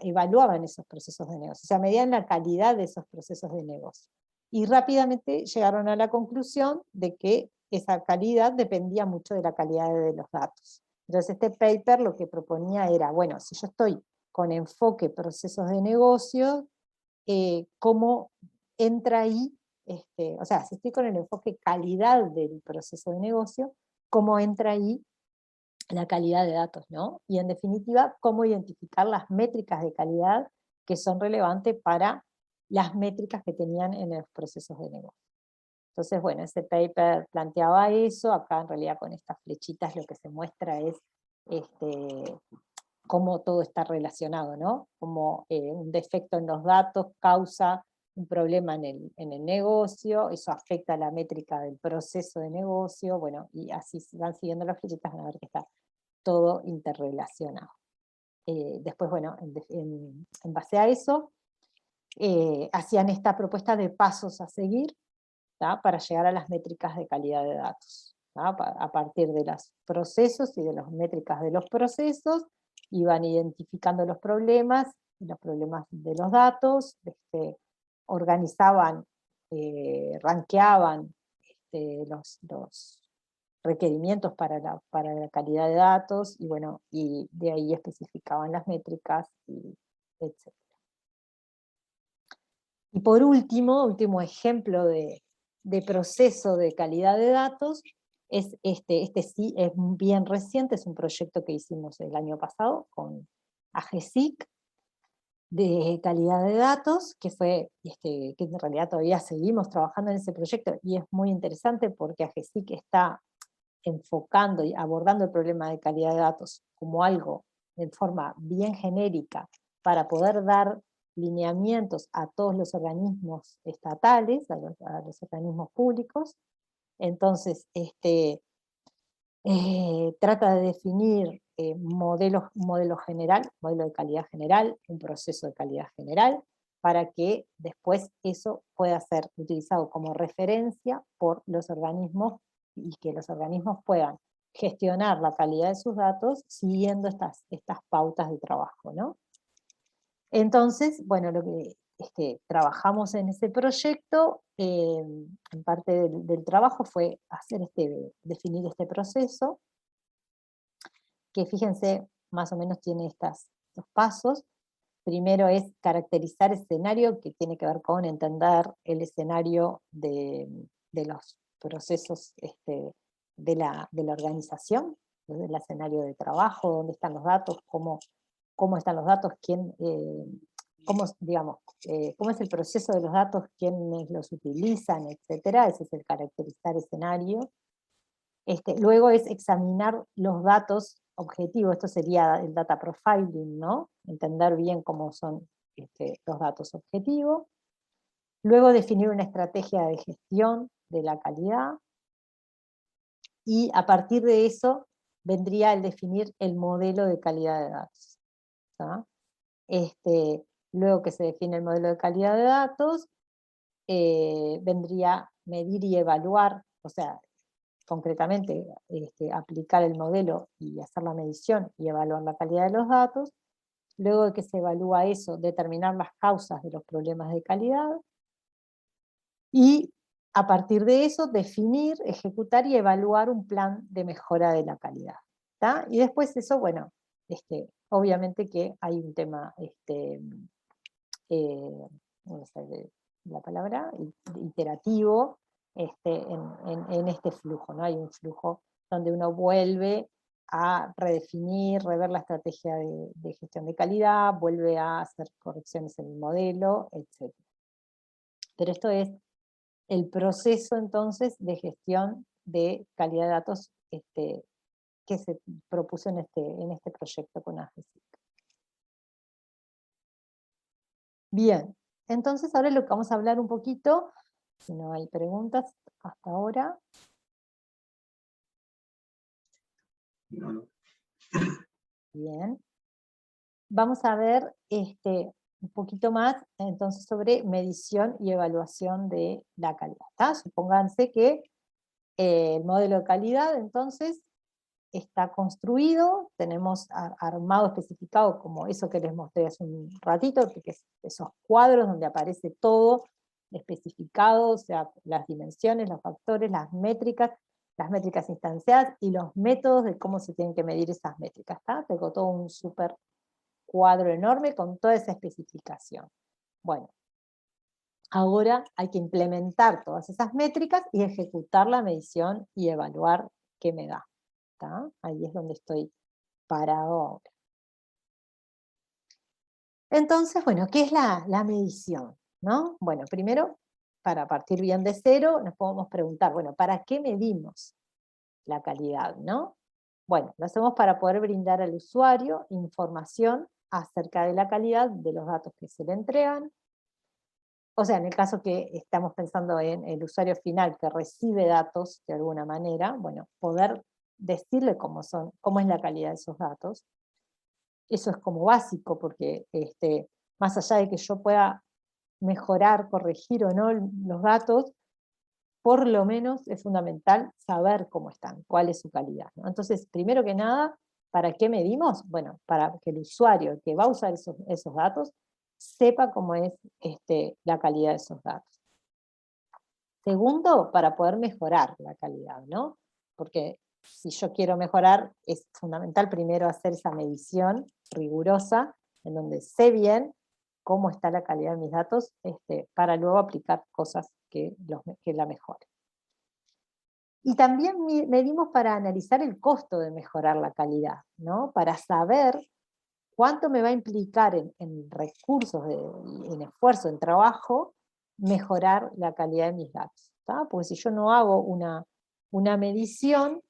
S1: evaluaban esos procesos de negocio, o sea, medían la calidad de esos procesos de negocio. Y rápidamente llegaron a la conclusión de que esa calidad dependía mucho de la calidad de los datos. Entonces este paper lo que proponía era, bueno, si yo estoy con enfoque procesos de negocio, ¿cómo entra ahí? O sea, si estoy con el enfoque calidad del proceso de negocio, ¿cómo entra ahí la calidad de datos, ¿no? Y en definitiva, cómo identificar las métricas de calidad que son relevantes para las métricas que tenían en los procesos de negocio. Entonces, bueno, ese paper planteaba eso. Acá en realidad con estas flechitas lo que se muestra es cómo todo está relacionado, ¿no? Como un defecto en los datos causa un problema en el negocio, eso afecta la métrica del proceso de negocio, bueno, y así van siguiendo las flechitas, van a ver que está todo interrelacionado. Después, bueno, en base a eso, hacían esta propuesta de pasos a seguir, ¿tá? Para llegar a las métricas de calidad de datos, ¿tá? A partir de los procesos y de las métricas de los procesos, iban identificando los problemas de los datos, organizaban, rankeaban los requerimientos para la calidad de datos, y bueno, y de ahí especificaban las métricas, etc. Y por último ejemplo de proceso de calidad de datos, es sí es bien reciente, es un proyecto que hicimos el año pasado con AGESIC, de calidad de datos, que en realidad todavía seguimos trabajando en ese proyecto, y es muy interesante porque AGESIC está enfocando y abordando el problema de calidad de datos como algo de forma bien genérica, para poder dar lineamientos a todos los organismos estatales, a los organismos públicos. Entonces, trata de definir un modelo general, modelo de calidad general, un proceso de calidad general, para que después eso pueda ser utilizado como referencia por los organismos y que los organismos puedan gestionar la calidad de sus datos siguiendo estas pautas de trabajo, ¿no? Entonces, bueno, lo que trabajamos en ese proyecto, en parte del trabajo fue definir este proceso, que fíjense, más o menos tiene estos pasos. Primero es caracterizar escenario, que tiene que ver con entender el escenario de los procesos de la organización, el escenario de trabajo, dónde están los datos, cómo están los datos, cómo es el proceso de los datos, quiénes los utilizan, etcétera. Ese es el caracterizar escenario. Luego es examinar los datos objetivos, esto sería el data profiling, ¿no? Entender bien cómo son los datos objetivos. Luego definir una estrategia de gestión de la calidad. Y a partir de eso vendría el definir el modelo de calidad de datos, ¿tá? Luego que se define el modelo de calidad de datos, vendría medir y evaluar, o sea, concretamente aplicar el modelo y hacer la medición y evaluar la calidad de los datos. Luego de que se evalúa eso, determinar las causas de los problemas de calidad, y a partir de eso definir, ejecutar y evaluar un plan de mejora de la calidad, ¿tá? Y después eso, bueno, obviamente que hay un tema, no sé la palabra, iterativo, en este flujo, ¿no? Hay un flujo donde uno vuelve a redefinir, rever la estrategia de gestión de calidad, vuelve a hacer correcciones en el modelo, etc. Pero esto es el proceso entonces de gestión de calidad de datos que se propuso en este proyecto con AGESIC. Bien, entonces ahora lo que vamos a hablar un poquito, si no hay preguntas hasta ahora.
S3: No.
S1: Bien. Vamos a ver un poquito más entonces sobre medición y evaluación de la calidad, ¿tá? Supónganse que el modelo de calidad entonces está construido, tenemos armado, especificado, como eso que les mostré hace un ratito, que es esos cuadros donde aparece todo especificado, o sea, las dimensiones, los factores, las métricas instanciadas y los métodos de cómo se tienen que medir esas métricas, ¿tá? Tengo todo un súper cuadro enorme con toda esa especificación. Bueno, ahora hay que implementar todas esas métricas y ejecutar la medición y evaluar qué me da. ¿Tá? Ahí es donde estoy parado ahora. Entonces, bueno, ¿qué es la medición? ¿No? Bueno, primero, para partir bien de cero, nos podemos preguntar, bueno, ¿para qué medimos la calidad? ¿No? Bueno, lo hacemos para poder brindar al usuario información acerca de la calidad de los datos que se le entregan. O sea, en el caso que estamos pensando en el usuario final que recibe datos de alguna manera, bueno, poder decirle cómo es la calidad de esos datos. Eso es como básico, porque más allá de que yo pueda mejorar, corregir o no los datos, por lo menos es fundamental saber cómo están, cuál es su calidad, ¿no? Entonces, primero que nada, ¿para qué medimos? Bueno, para que el usuario que va a usar esos datos sepa cómo es la calidad de esos datos. Segundo, para poder mejorar la calidad, ¿no? Porque si yo quiero mejorar, es fundamental primero hacer esa medición rigurosa, en donde sé bien cómo está la calidad de mis datos, para luego aplicar cosas que la mejoren. Y también medimos para analizar el costo de mejorar la calidad, ¿no? Para saber cuánto me va a implicar en recursos, en esfuerzo, en trabajo, mejorar la calidad de mis datos, ¿tá? Porque si yo no hago una medición,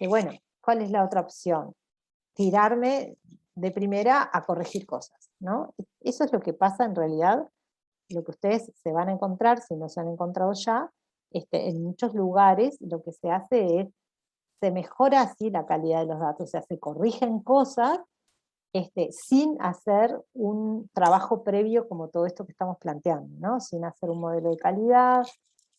S1: bueno, ¿cuál es la otra opción? Tirarme de primera a corregir cosas, ¿no? Eso es lo que pasa en realidad, lo que ustedes se van a encontrar, si no se han encontrado ya, en muchos lugares lo que se hace es, se mejora así la calidad de los datos, o sea, se corrigen cosas, sin hacer un trabajo previo como todo esto que estamos planteando, ¿no? Sin hacer un modelo de calidad,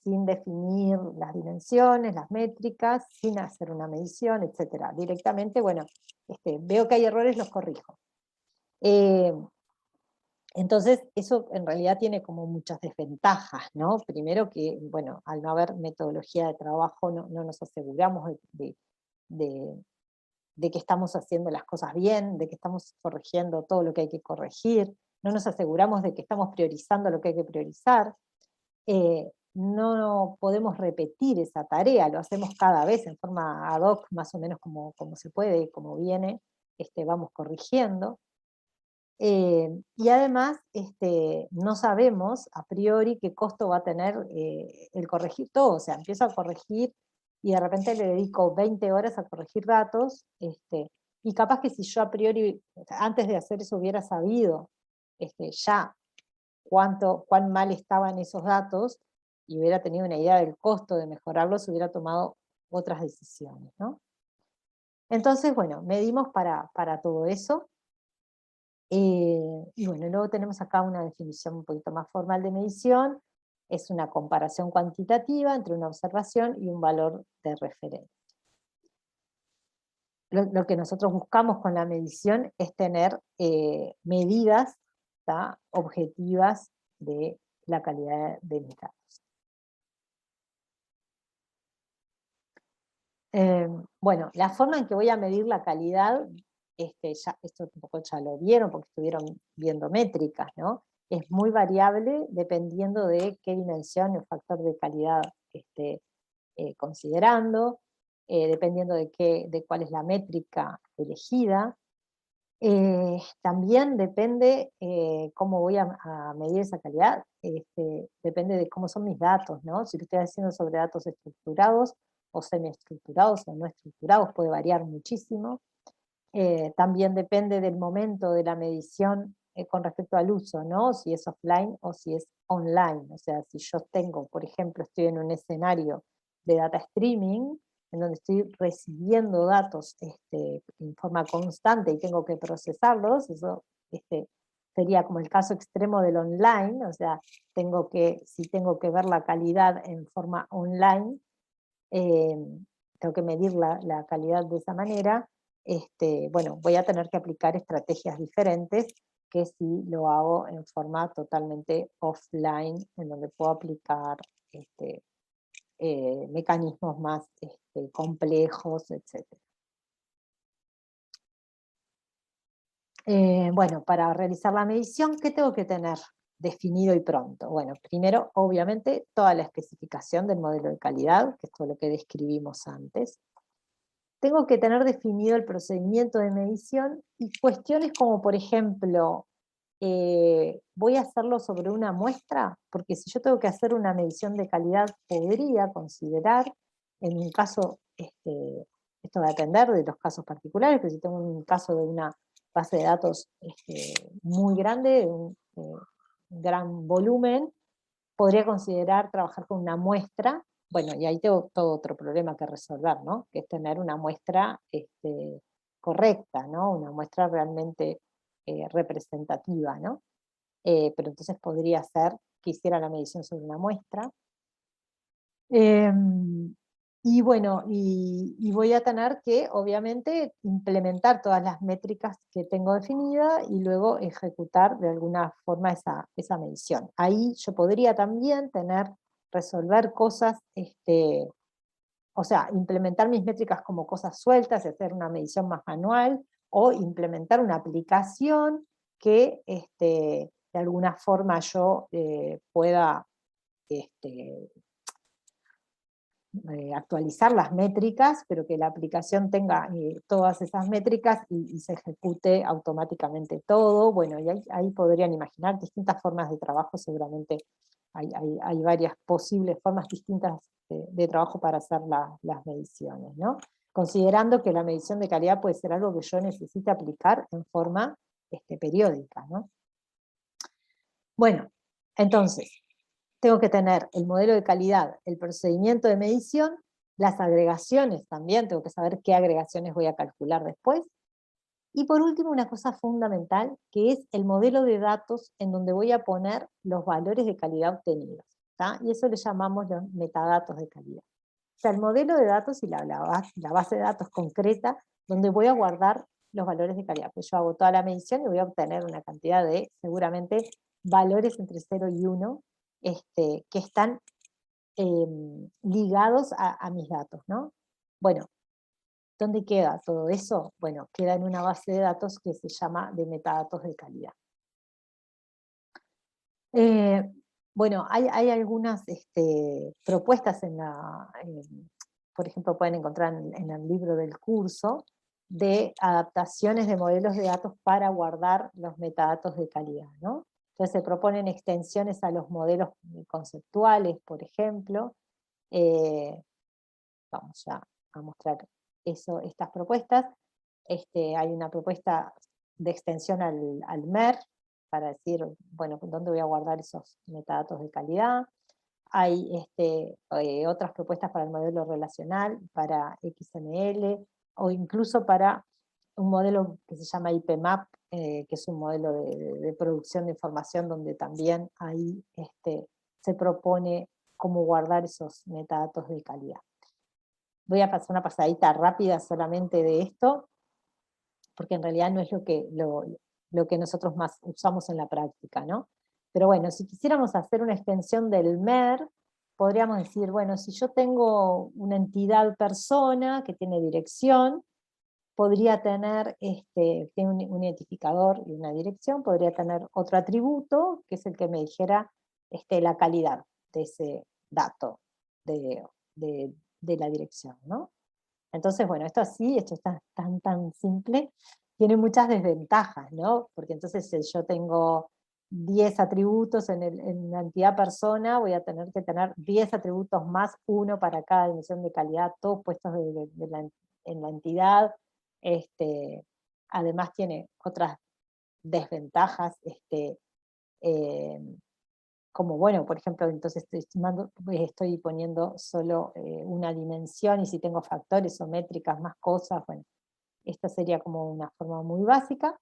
S1: sin definir las dimensiones, las métricas, sin hacer una medición, etc. Directamente, bueno, veo que hay errores, los corrijo. Entonces, eso en realidad tiene como muchas desventajas, ¿no? Primero que, bueno, al no haber metodología de trabajo no nos aseguramos de que estamos haciendo las cosas bien, de que estamos corrigiendo todo lo que hay que corregir, no nos aseguramos de que estamos priorizando lo que hay que priorizar, no podemos repetir esa tarea, lo hacemos cada vez en forma ad hoc, más o menos como se puede, como viene, vamos corrigiendo. Y además no sabemos a priori qué costo va a tener el corregir todo, o sea, empiezo a corregir y de repente le dedico 20 horas a corregir datos, y capaz que si yo a priori, antes de hacer eso hubiera sabido ya cuán mal estaban esos datos, y hubiera tenido una idea del costo de mejorarlos, hubiera tomado otras decisiones, ¿no? Entonces, bueno, medimos para todo eso. Y bueno, luego tenemos acá una definición un poquito más formal de medición, es una comparación cuantitativa entre una observación y un valor de referencia. Lo que nosotros buscamos con la medición es tener medidas, ¿tá?, objetivas de la calidad de mis datos. Bueno, la forma en que voy a medir la calidad, esto un poco ya lo vieron porque estuvieron viendo métricas, ¿no? Es muy variable dependiendo de qué dimensión o factor de calidad esté considerando, dependiendo de cuál es la métrica elegida. También depende cómo voy a medir esa calidad, depende de cómo son mis datos, ¿no? Si lo estoy haciendo sobre datos estructurados o semiestructurados o no estructurados, puede variar muchísimo. También depende del momento de la medición con respecto al uso, ¿no? Si es offline o si es online. O sea, si yo tengo, por ejemplo, estoy en un escenario de data streaming, en donde estoy recibiendo datos en forma constante y tengo que procesarlos, eso sería como el caso extremo del online, o sea, si tengo que ver la calidad en forma online, tengo que medir la calidad de esa manera, bueno, voy a tener que aplicar estrategias diferentes que si lo hago en forma totalmente offline, en donde puedo aplicar mecanismos más complejos, etc. Bueno, para realizar la medición, ¿qué tengo que tener definido y pronto? Bueno, primero, obviamente, toda la especificación del modelo de calidad, que es todo lo que describimos antes. Tengo que tener definido el procedimiento de medición y cuestiones como, por ejemplo, ¿voy a hacerlo sobre una muestra? Porque si yo tengo que hacer una medición de calidad, podría considerar, en un caso, esto va a depender de los casos particulares, pero si tengo un caso de una base de datos muy grande, un gran volumen, podría considerar trabajar con una muestra. Bueno, y ahí tengo todo otro problema que resolver, ¿no? Que es tener una muestra correcta, ¿no? Una muestra realmente representativa, ¿no? Pero entonces podría ser que hiciera la medición sobre una muestra. Y bueno, y voy a tener que, obviamente, implementar todas las métricas que tengo definidas y luego ejecutar de alguna forma esa medición. Ahí yo podría también resolver cosas, o sea, implementar mis métricas como cosas sueltas y hacer una medición más manual, o implementar una aplicación que de alguna forma yo pueda actualizar las métricas, pero que la aplicación tenga todas esas métricas y se ejecute automáticamente todo. Bueno, y ahí podrían imaginar distintas formas de trabajo, seguramente hay varias posibles formas distintas de trabajo para hacer las mediciones, ¿no? Considerando que la medición de calidad puede ser algo que yo necesite aplicar en forma periódica, ¿no? Bueno, entonces, tengo que tener el modelo de calidad, el procedimiento de medición, las agregaciones también, tengo que saber qué agregaciones voy a calcular después, Y por último, una cosa fundamental, que es el modelo de datos en donde voy a poner los valores de calidad obtenidos, ¿tá? Y eso le llamamos los metadatos de calidad. O sea, el modelo de datos y la base de datos concreta, donde voy a guardar los valores de calidad. Pues yo hago toda la medición y voy a obtener una cantidad de, seguramente, valores entre 0 y 1, que están ligados a mis datos, ¿no? Bueno, ¿dónde queda todo eso? Bueno, queda en una base de datos que se llama de metadatos de calidad. Bueno, hay algunas propuestas por ejemplo, pueden encontrar en el libro del curso, de adaptaciones de modelos de datos para guardar los metadatos de calidad, ¿no? Entonces se proponen extensiones a los modelos conceptuales, por ejemplo. Vamos ya a mostrar estas propuestas. Hay una propuesta de extensión al MER, para decir, bueno, ¿dónde voy a guardar esos metadatos de calidad? Hay otras propuestas para el modelo relacional, para XML, o incluso para un modelo que se llama IPMAP, que es un modelo de producción de información, donde también ahí se propone cómo guardar esos metadatos de calidad. Voy a pasar una pasadita rápida solamente de esto, porque en realidad no es lo que nosotros más usamos en la práctica, ¿no? Pero bueno, si quisiéramos hacer una extensión del MER, podríamos decir, bueno, si yo tengo una entidad persona que tiene dirección, podría tener, tiene un identificador y una dirección, podría tener otro atributo, que es el que me dijera la calidad de ese dato de la dirección, ¿no? Entonces, bueno, esto está tan simple, tiene muchas desventajas, ¿no? Porque entonces si yo tengo 10 atributos en la entidad persona, voy a tener que tener 10 atributos más, uno para cada dimensión de calidad, todos puestos en la entidad. Además tiene otras desventajas, como bueno, por ejemplo, entonces estoy poniendo solo una dimensión, y si tengo factores o métricas, más cosas, bueno, esta sería como una forma muy básica.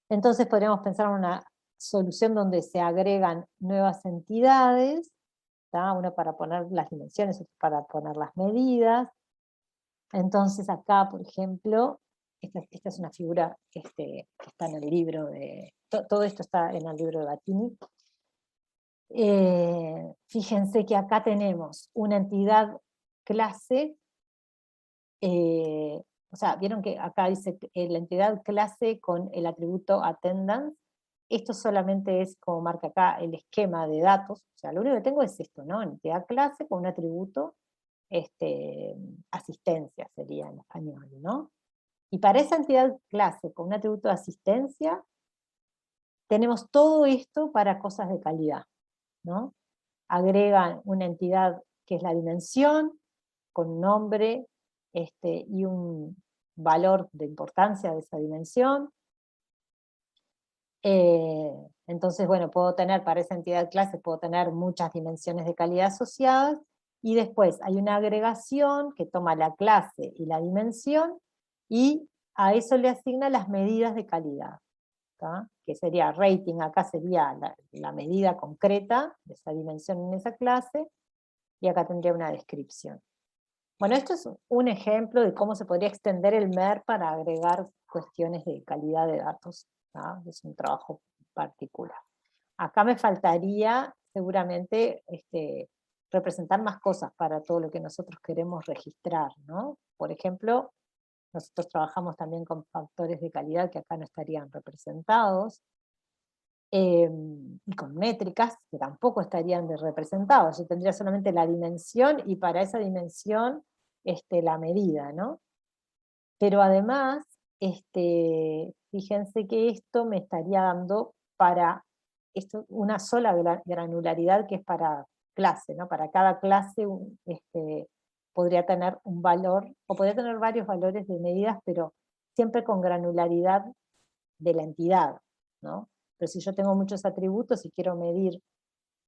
S1: Entonces podríamos pensar en una solución donde se agregan nuevas entidades, ¿tá? Una para poner las dimensiones, otra para poner las medidas. Entonces acá, por ejemplo, esta es una figura que está en el libro todo esto está en el libro de Battini. Fíjense que acá tenemos una entidad clase, o sea, vieron que acá dice la entidad clase con el atributo attendance. Esto solamente es, como marca acá, el esquema de datos. O sea, lo único que tengo es esto, ¿no? Entidad clase con un atributo, asistencia sería en español, ¿no? Y para esa entidad clase con un atributo de asistencia, tenemos todo esto para cosas de calidad, ¿no? Agregan una entidad que es la dimensión, con nombre y un valor de importancia de esa dimensión. Entonces, bueno, puedo tener, para esa entidad clase, puedo tener muchas dimensiones de calidad asociadas, y después hay una agregación que toma la clase y la dimensión, y a eso le asigna las medidas de calidad, ¿tá? Que sería rating, acá sería la medida concreta de esa dimensión en esa clase, y acá tendría una descripción. Bueno, esto es un ejemplo de cómo se podría extender el MER para agregar cuestiones de calidad de datos, ¿tá? Es un trabajo particular. Acá me faltaría seguramente representar más cosas para todo lo que nosotros queremos registrar, ¿no? Por ejemplo, nosotros trabajamos también con factores de calidad que acá no estarían representados, y con métricas que tampoco estarían representados. Yo tendría solamente la dimensión, y para esa dimensión la medida, ¿no? Pero además, fíjense que esto me estaría dando para una sola granularidad, que es para clase, ¿no? Para cada clase podría tener un valor, o podría tener varios valores de medidas, pero siempre con granularidad de la entidad, ¿no? Pero si yo tengo muchos atributos y quiero medir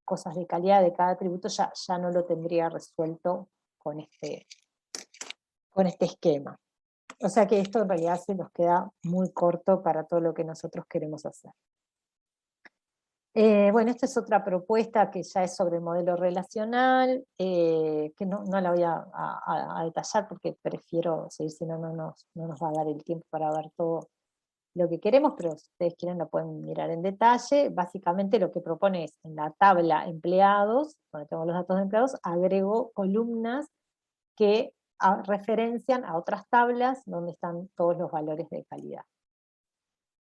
S1: cosas de calidad de cada atributo, ya no lo tendría resuelto con este esquema. O sea que esto en realidad se nos queda muy corto para todo lo que nosotros queremos hacer. Bueno, esta es otra propuesta que ya es sobre el modelo relacional, que no la voy a detallar porque prefiero seguir, si no, no nos va a dar el tiempo para ver todo lo que queremos, pero si ustedes quieren lo pueden mirar en detalle. Básicamente lo que propone es, en la tabla empleados, donde tengo los datos de empleados, agrego columnas que referencian a otras tablas donde están todos los valores de calidad.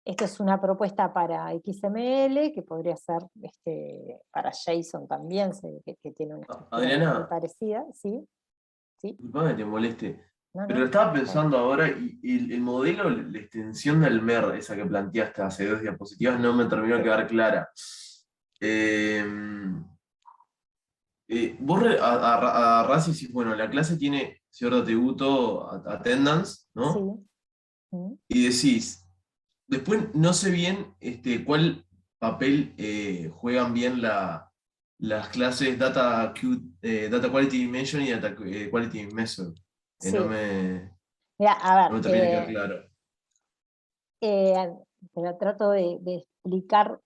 S1: Esto es una propuesta para XML, que podría ser para JSON también, que tiene una estructura muy
S4: Adriana,
S1: parecida. ¿Sí? ¿Sí?
S4: disculpame que te moleste,
S1: No,
S4: pero
S1: no.
S4: estaba pensando ahora, y el modelo, la extensión del MER, esa que planteaste hace 2 diapositivas, no me terminó de quedar clara. Vos agarrás y decís, bueno, la clase tiene cierto atributo, attendance,
S1: Sí.
S4: ¿no? Y decís, después no sé bien cuál papel juegan bien las clases Data Quality Dimension y Data Quality Measure.
S1: Sí.
S4: No me
S1: Mira, a ver,
S4: termina de quedar claro.
S1: te lo trato de explicar.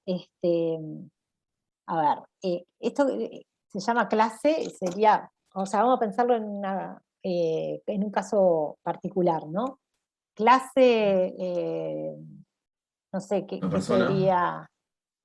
S1: A ver, esto se llama clase, sería, o sea, vamos a pensarlo en un caso particular, ¿no? Clase, no sé,
S4: ¿Una
S1: ¿qué
S4: persona?
S1: sería?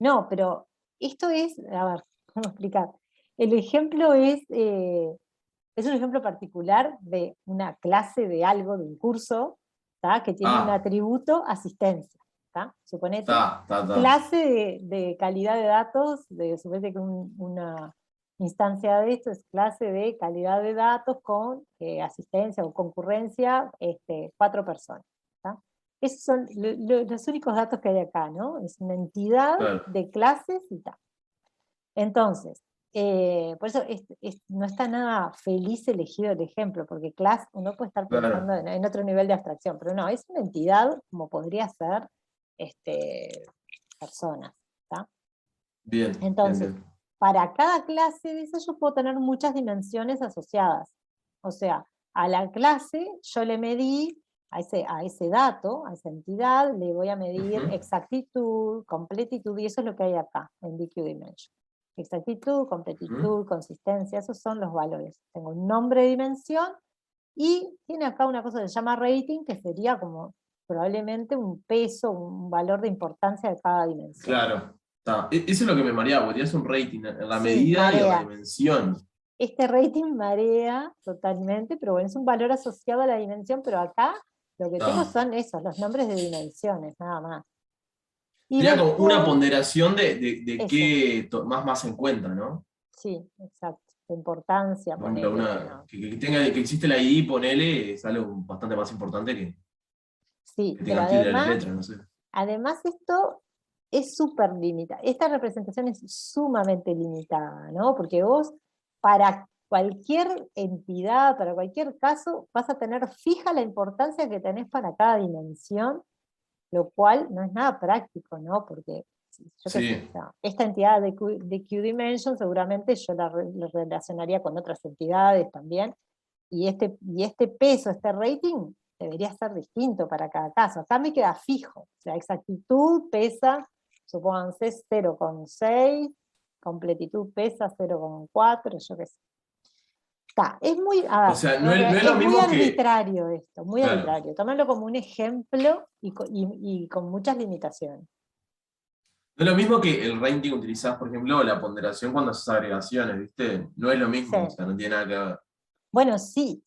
S1: No, pero esto es, a ver, ¿cómo explicar? El ejemplo es un ejemplo particular de una clase de algo, de un curso, ¿tá? Que tiene un
S4: Ah,
S1: atributo asistencia. ¿Tá? Suponete,
S4: está.
S1: clase de calidad de datos, suponete que una instancia de esto es clase de calidad de datos con asistencia o concurrencia 4 personas. ¿Tá? Esos son los únicos datos que hay acá, ¿no? Es una entidad
S4: Claro,
S1: de clases y tal. Entonces, por eso no está nada feliz elegido el ejemplo, porque class uno puede estar pensando
S4: claro.
S1: en otro nivel de abstracción, pero no, es una entidad como podría ser personas. ¿Tá?
S4: Bien, bien,
S1: Entonces,
S4: bien.
S1: para cada clase de eso yo puedo tener muchas dimensiones asociadas. O sea, a la clase yo le medí, a ese dato, a esa entidad, le voy a medir
S4: Ujú.
S1: exactitud, completitud, y eso es lo que hay acá en DQ Dimension. Exactitud,
S4: Ujú.
S1: completitud, consistencia, esos son los valores. Tengo un nombre de dimensión y tiene acá una cosa que se llama rating, que sería como probablemente un peso, un valor de importancia de cada dimensión.
S4: Claro. Está. Eso es lo que me mareaba, porque tienes un rating en la
S1: Sí,
S4: medida y en la
S1: marea.
S4: dimensión.
S1: Este rating marea totalmente, pero bueno, es un valor asociado a la dimensión, pero acá lo que tengo
S4: Está.
S1: son esos, los nombres de dimensiones, nada más. Y
S4: Sería como una
S1: después,
S4: ponderación de
S1: eso,
S4: qué más en cuenta, ¿no?
S1: sí, exacto, de importancia,
S4: Por ejemplo,
S1: ponele, bueno,
S4: que existe la ID, ponele, es algo bastante más importante
S1: sí,
S4: que
S1: pero
S4: tengan tilde en las letras, no sé.
S1: además esto es súper limitada, esta representación es sumamente limitada, ¿no? Porque vos, para cualquier entidad, para cualquier caso, vas a tener fija la importancia que tenés para cada dimensión, lo cual no es nada práctico, ¿no? Porque, yo qué sé,
S4: Sí,
S1: o sea, esta entidad de Q-Dimension seguramente yo la relacionaría con otras entidades también, y este peso, este rating, debería ser distinto para cada caso. Acá me queda fijo, o sea, exactitud pesa, supónganse, 0,6, completitud pesa 0,4, yo qué sé. Está, es muy,
S4: o
S1: a
S4: sea,
S1: ver,
S4: no es lo
S1: es muy
S4: mismo que,
S1: arbitrario esto, muy
S4: claro,
S1: arbitrario. Tómalo como un ejemplo y con muchas limitaciones.
S4: no es lo mismo que el rating que utilizás, por ejemplo, la ponderación cuando haces agregaciones, ¿viste? No es lo
S1: Sí.
S4: mismo, o sea, no tiene nada que ver.
S1: Bueno, sí,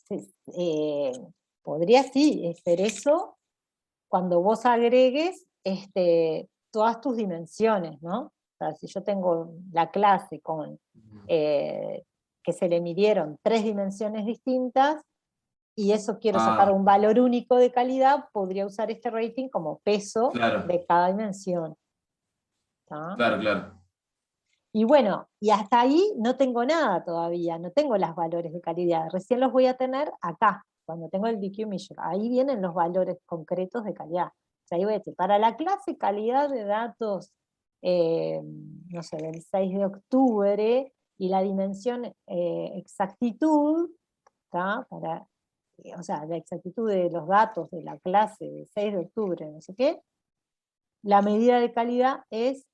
S1: podría sí ser eso cuando vos agregues todas tus dimensiones, ¿no? O sea, si yo tengo la clase con que se le midieron 3 dimensiones distintas, y eso quiero sacar
S4: Ah,
S1: un valor único de calidad, podría usar este rating como peso
S4: claro,
S1: de cada dimensión. ¿Tá?
S4: claro, claro.
S1: Y bueno, y hasta ahí no tengo nada todavía, no tengo los valores de calidad, recién los voy a tener acá, cuando tengo el DQ Measure, ahí vienen los valores concretos de calidad. O sea, ahí voy a decir, para la clase calidad de datos, no sé, del 6 de octubre, y la dimensión exactitud, ¿tá? Para o sea, la exactitud de los datos de la clase de 6 de octubre, no sé qué, la medida de calidad es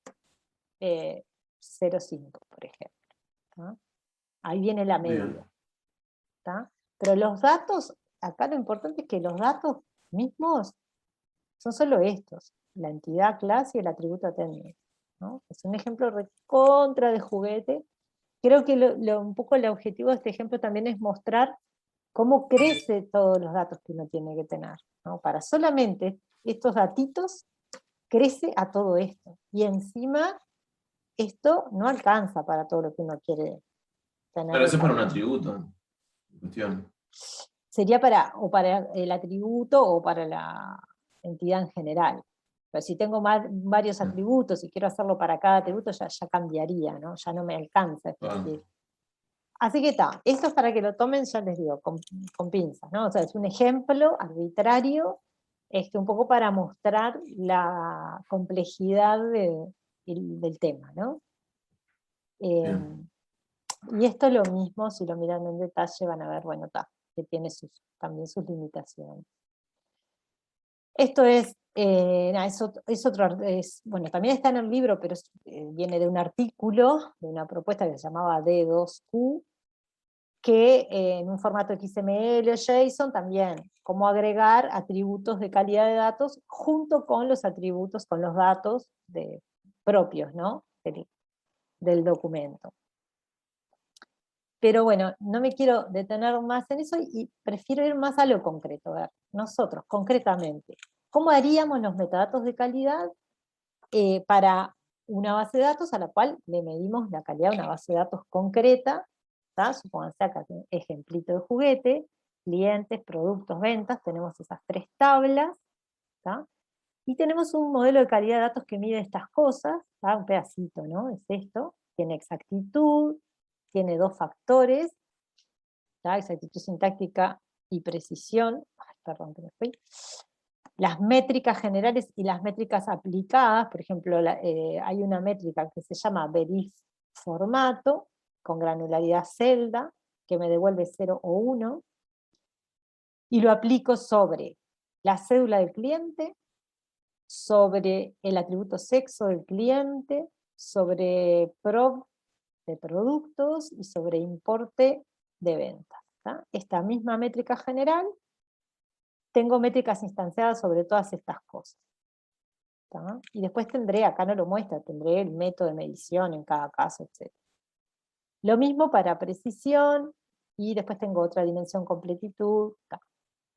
S1: 0,5, por ejemplo. ¿tá? Ahí viene la medida. ¿tá? Pero los datos, acá lo importante es que los datos mismos son solo estos, la entidad clase y el atributo técnico. ¿no? Es un ejemplo recontra de juguete. Creo que un poco el objetivo de este ejemplo también es mostrar cómo crece todos los datos que uno tiene que tener. ¿no? Para solamente estos datitos crece a todo esto. Y encima esto no alcanza para todo lo que uno quiere tener.
S4: Pero eso es para un atributo. Cuestión.
S1: Sería para el atributo o para la entidad en general. Pero si tengo varios atributos y quiero hacerlo para cada atributo, ya cambiaría, ¿no? Ya no me alcanza. Así que está, esto es para que lo tomen, ya les digo, con pinzas, ¿no? O sea, es un ejemplo arbitrario, un poco para mostrar la complejidad del tema, ¿no? Y esto es lo mismo, si lo miran en detalle van a ver, bueno, que tiene también sus limitaciones. Esto bueno, también está en el libro, pero viene de un artículo, de una propuesta que se llamaba D2Q, que en un formato XML o JSON también, cómo agregar atributos de calidad de datos junto con los atributos, con los datos propios, ¿no? del documento. Pero bueno, no me quiero detener más en eso y prefiero ir más a lo concreto. A ver, nosotros, concretamente, ¿cómo haríamos los metadatos de calidad para una base de datos a la cual le medimos la calidad de una base de datos concreta? Supónganse acá un ejemplito de juguete, clientes, productos, ventas, tenemos esas 3 tablas, ¿tá? Y tenemos un modelo de calidad de datos que mide estas cosas, ¿tá? Un pedacito, ¿no? Es esto, tiene exactitud, tiene 2 factores, ¿tá? Exactitud sintáctica y precisión. Ay, perdón que me fui. Las métricas generales y las métricas aplicadas, por ejemplo, hay una métrica que se llama verif formato, con granularidad celda, que me devuelve 0 o 1, y lo aplico sobre la cédula del cliente, sobre el atributo sexo del cliente, sobre PROV de productos y sobre importe de ventas. ¿tá? Esta misma métrica general, tengo métricas instanciadas sobre todas estas cosas. ¿tá? Y después tendré, acá no lo muestra, tendré el método de medición en cada caso, etc. Lo mismo para precisión, y después tengo otra dimensión completitud. ¿tá?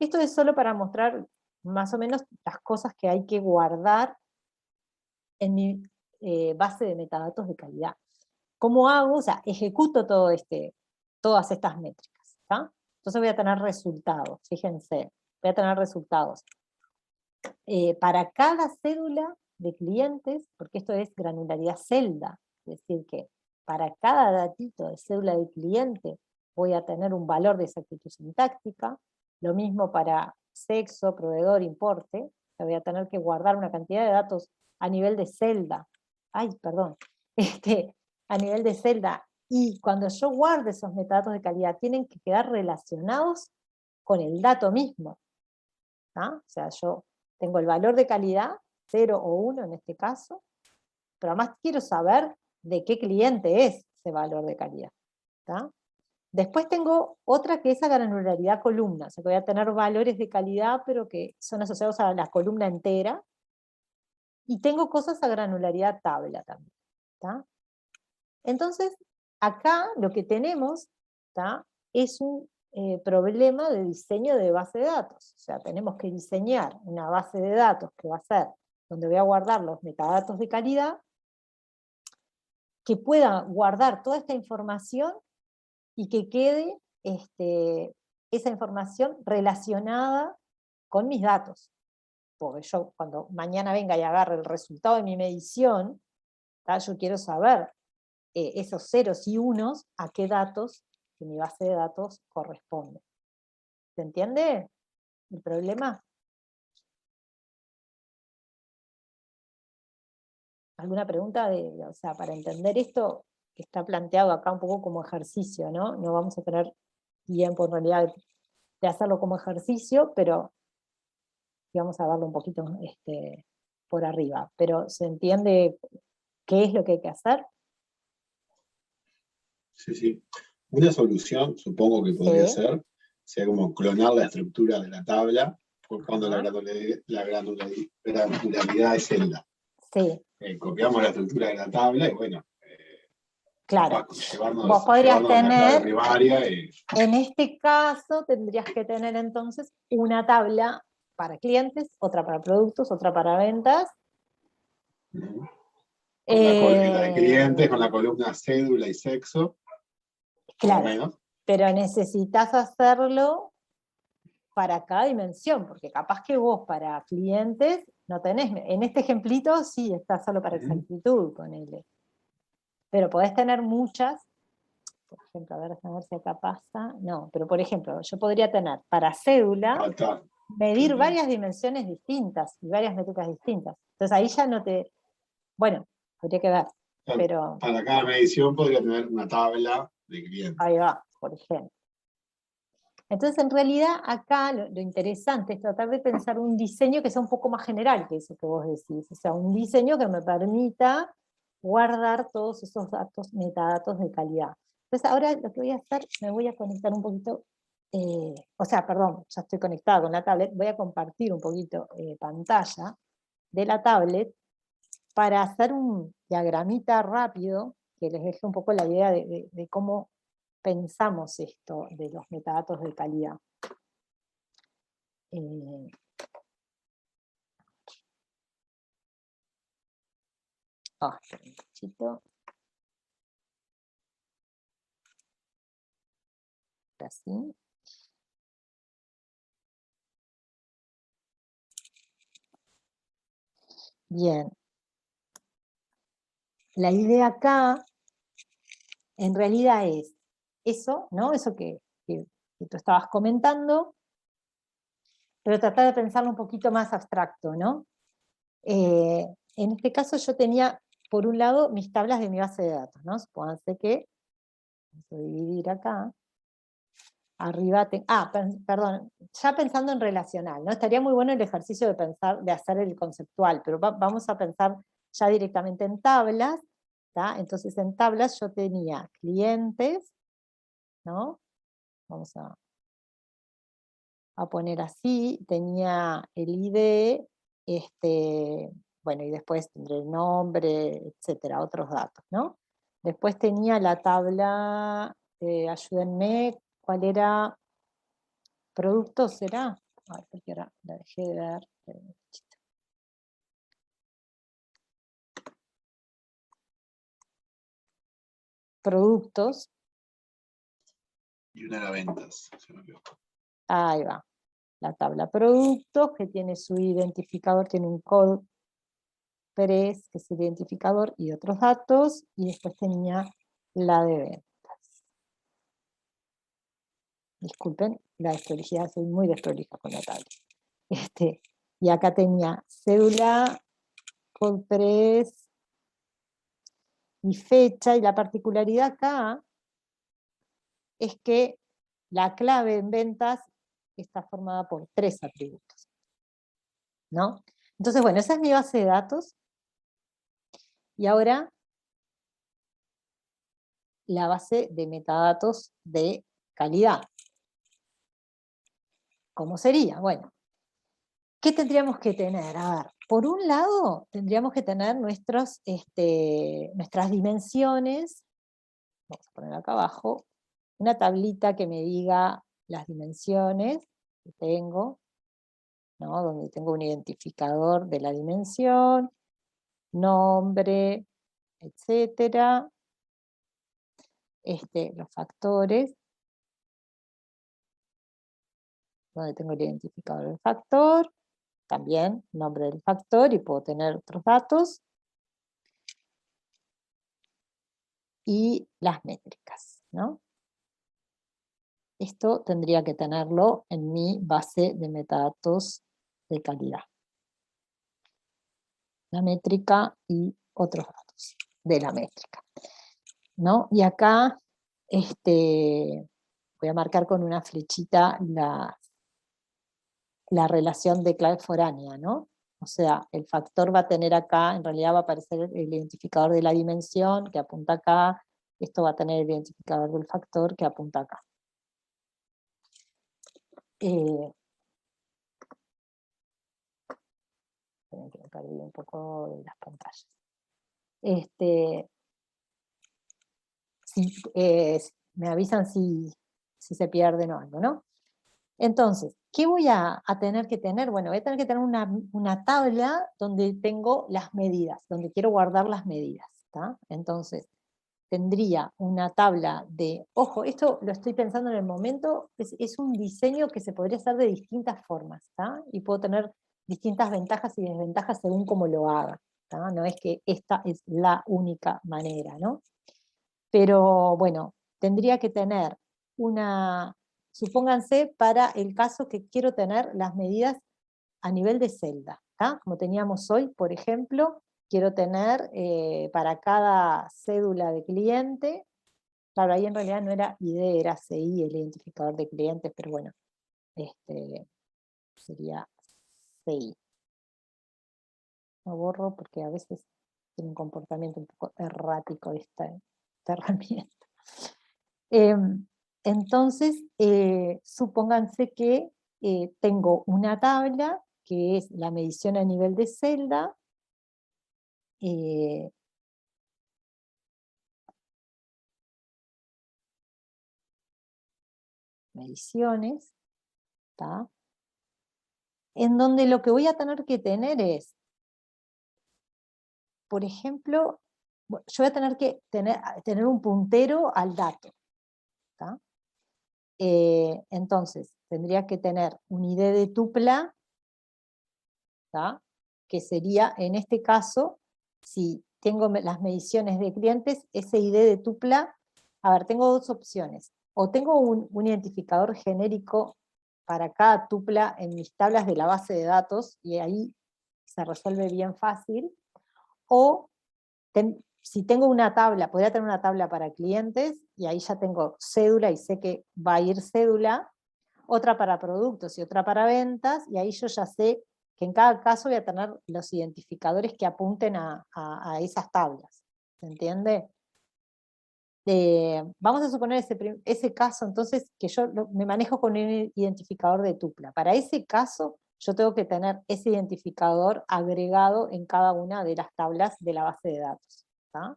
S1: Esto es solo para mostrar más o menos las cosas que hay que guardar en mi base de metadatos de calidad. ¿Cómo hago? O sea, ejecuto todas estas métricas. ¿tá? Entonces voy a tener resultados, fíjense, voy a tener resultados. Para cada cédula de clientes, porque esto es granularidad celda, es decir que para cada datito de cédula de cliente voy a tener un valor de exactitud sintáctica, lo mismo para sexo, proveedor, importe, voy a tener que guardar una cantidad de datos a nivel de celda, a nivel de celda, y cuando yo guarde esos metadatos de calidad tienen que quedar relacionados con el dato mismo. ¿tá? O sea, yo tengo el valor de calidad, 0 o 1 en este caso, pero además quiero saber de qué cliente es ese valor de calidad. ¿tá? Después tengo otra que es a granularidad columna, o sea que voy a tener valores de calidad pero que son asociados a la columna entera, y tengo cosas a granularidad tabla también. ¿tá? Entonces, acá lo que tenemos ¿tá? es un problema de diseño de base de datos. O sea, tenemos que diseñar una base de datos que va a ser donde voy a guardar los metadatos de calidad, que pueda guardar toda esta información y que quede esa información relacionada con mis datos. Porque yo cuando mañana venga y agarre el resultado de mi medición, ¿tá? Yo quiero saber esos ceros y unos a qué datos que mi base de datos corresponde. ¿Se entiende el problema? ¿Alguna pregunta? O sea, para entender esto, que está planteado acá un poco como ejercicio, ¿no? No vamos a tener tiempo en realidad de hacerlo como ejercicio, pero vamos a verlo un poquito por arriba. Pero ¿se entiende qué es lo que hay que hacer?
S3: Sí, sí. Una solución, supongo que podría
S1: Sí.
S3: ser, sería como clonar la estructura de la tabla, cuando la
S1: Ajá.
S3: granularidad es celda.
S1: Sí,
S3: Copiamos la estructura de la tabla y bueno,
S1: claro.
S3: llevarnos
S1: Vos podrías
S3: a la clave
S1: tener,
S3: primaria y
S1: en este caso, tendrías que tener entonces una tabla para clientes, otra para productos, otra para ventas.
S3: con la de clientes, con la columna cédula y sexo,
S1: Claro,
S3: más o menos.
S1: pero necesitas hacerlo para cada dimensión, porque capaz que vos para clientes no tenés, en este ejemplito sí está solo para exactitud con L, pero podés tener muchas, por ejemplo, a ver si acá pasa, no, pero por ejemplo, yo podría tener para cédula,
S3: Está.
S1: medir varias dimensiones distintas y varias métricas distintas, entonces ahí ya no te, bueno, habría que ver, pero
S3: Para cada medición podría tener una tabla de clientes.
S1: ahí va, por ejemplo. Entonces, en realidad, acá lo interesante es tratar de pensar un diseño que sea un poco más general que eso que vos decís. O sea, un diseño que me permita guardar todos esos datos, metadatos de calidad. Entonces, ahora lo que voy a hacer, me voy a conectar un poquito, o sea, perdón, ya estoy conectada con la tablet, voy a compartir un poquito pantalla de la tablet para hacer un diagramita rápido que les deje un poco la idea de cómo pensamos esto de los metadatos de calidad. Un poquito. Así. Bien. La idea acá, en realidad es eso, ¿no? Eso que tú estabas comentando, pero tratar de pensarlo un poquito más abstracto, ¿no? En este caso yo tenía, por un lado, mis tablas de mi base de datos, ¿no? Supónganse que, vamos a dividir acá, arriba, perdón, ya pensando en relacional, ¿no? Estaría muy bueno el ejercicio de pensar, de hacer el conceptual, pero vamos a pensar ya directamente en tablas, ¿tá? Entonces en tablas yo tenía clientes, ¿no? Vamos a poner así, tenía el ID, bueno, y después tendré el nombre, etcétera, otros datos, ¿no? Después tenía la tabla, ayúdenme, ¿cuál era? ¿Productos será? Ay, porque ahora la dejé de ver. Productos.
S3: Y una era ventas, si no me equivoco.
S1: Ahí va. La tabla productos, que tiene su identificador, tiene un code PERES, que es el identificador, y otros datos, y después tenía la de ventas. Disculpen la desprolijidad, soy muy desprolija con la tabla. Y acá tenía cédula, code PERES y fecha, y la particularidad acá es que la clave en ventas está formada por 3 atributos, ¿no? Entonces, bueno, esa es mi base de datos. Y ahora la base de metadatos de calidad. ¿Cómo sería? Bueno, ¿qué tendríamos que tener? A ver, por un lado, tendríamos que tener nuestras dimensiones. Vamos a poner acá abajo una tablita que me diga las dimensiones que tengo, ¿no? Donde tengo un identificador de la dimensión, nombre, etcétera, los factores, donde tengo el identificador del factor, también nombre del factor, y puedo tener otros datos, y las métricas, ¿no? Esto tendría que tenerlo en mi base de metadatos de calidad. La métrica y otros datos de la métrica, ¿no? Y acá, voy a marcar con una flechita la relación de clave foránea, ¿no? O sea, el factor va a tener acá, en realidad va a aparecer el identificador de la dimensión que apunta acá, esto va a tener el identificador del factor que apunta acá. Me perdí un poco de las pantallas. Me avisan si se pierden o algo, ¿no? Entonces, ¿qué voy a tener que tener? Bueno, voy a tener que tener una tabla donde tengo las medidas, donde quiero guardar las medidas, ¿tá? Entonces, tendría una tabla de, ojo, esto lo estoy pensando en el momento, es un diseño que se podría hacer de distintas formas, ¿tá? Y puedo tener distintas ventajas y desventajas según cómo lo haga, ¿tá? No es que esta es la única manera, ¿no? Pero bueno, tendría que tener supónganse para el caso que quiero tener las medidas a nivel de celda, ¿tá? Como teníamos hoy, por ejemplo, quiero tener para cada cédula de cliente, claro, ahí en realidad no era ID, era CI, el identificador de clientes, pero bueno, sería CI. Lo borro porque a veces tiene un comportamiento un poco errático esta herramienta. Entonces, supónganse que tengo una tabla que es la medición a nivel de celda, mediciones, ¿tá? En donde lo que voy a tener que tener es, por ejemplo, yo voy a tener que tener un puntero al dato, ¿tá? Entonces, tendría que tener un ID de tupla, ¿tá? Que sería, en este caso, si tengo las mediciones de clientes, ese ID de tupla, a ver, tengo dos opciones. O tengo un identificador genérico para cada tupla en mis tablas de la base de datos, y ahí se resuelve bien fácil. O si tengo una tabla, podría tener una tabla para clientes, y ahí ya tengo cédula, y sé que va a ir cédula, otra para productos y otra para ventas, y ahí yo ya sé que en cada caso voy a tener los identificadores que apunten a esas tablas. ¿Se entiende? Vamos a suponer ese caso, entonces, que yo me manejo con un identificador de tupla. Para ese caso, yo tengo que tener ese identificador agregado en cada una de las tablas de la base de datos, ¿tá?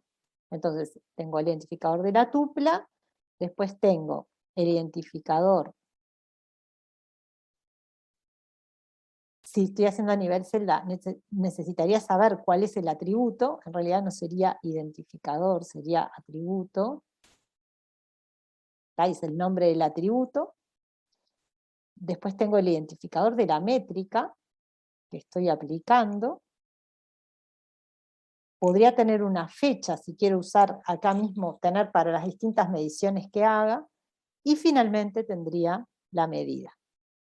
S1: Entonces, tengo el identificador de la tupla, después tengo el identificador. Si estoy haciendo a nivel celda, necesitaría saber cuál es el atributo, en realidad no sería identificador, sería atributo. Ahí es el nombre del atributo. Después tengo el identificador de la métrica que estoy aplicando. Podría tener una fecha, si quiero usar acá mismo, tener para las distintas mediciones que haga. Y finalmente tendría la medida,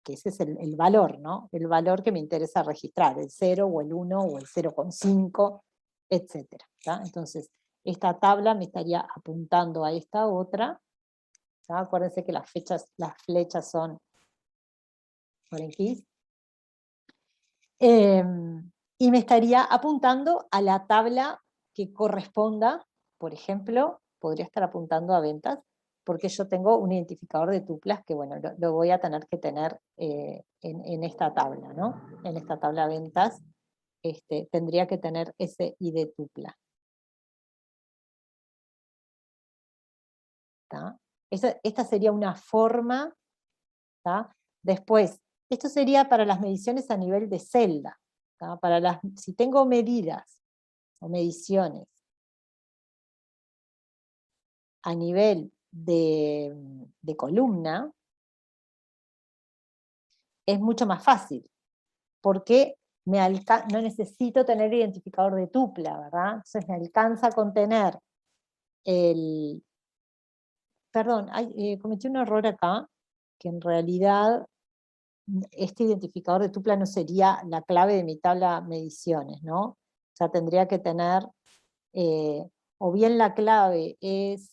S1: que ese es el valor, ¿no? El valor que me interesa registrar, el 0 o el 1 o el 0,5, etc. Entonces, esta tabla me estaría apuntando a esta otra. ¿tá? Acuérdense que las flechas son por aquí. Y me estaría apuntando a la tabla que corresponda, por ejemplo, podría estar apuntando a ventas, porque yo tengo un identificador de tuplas que, bueno, lo voy a tener que tener en esta tabla, ¿no? En esta tabla ventas tendría que tener ese ID tupla. ¿tá? Esta sería una forma, ¿tá? Después, esto sería para las mediciones a nivel de celda. ¿tá? Si tengo medidas o mediciones a nivel de columna, es mucho más fácil, porque no necesito tener identificador de tupla, ¿verdad? Entonces me alcanza con tener perdón, cometí un error acá, que en realidad este identificador de tupla no sería la clave de mi tabla mediciones, ¿no? O sea, tendría que tener, o bien la clave es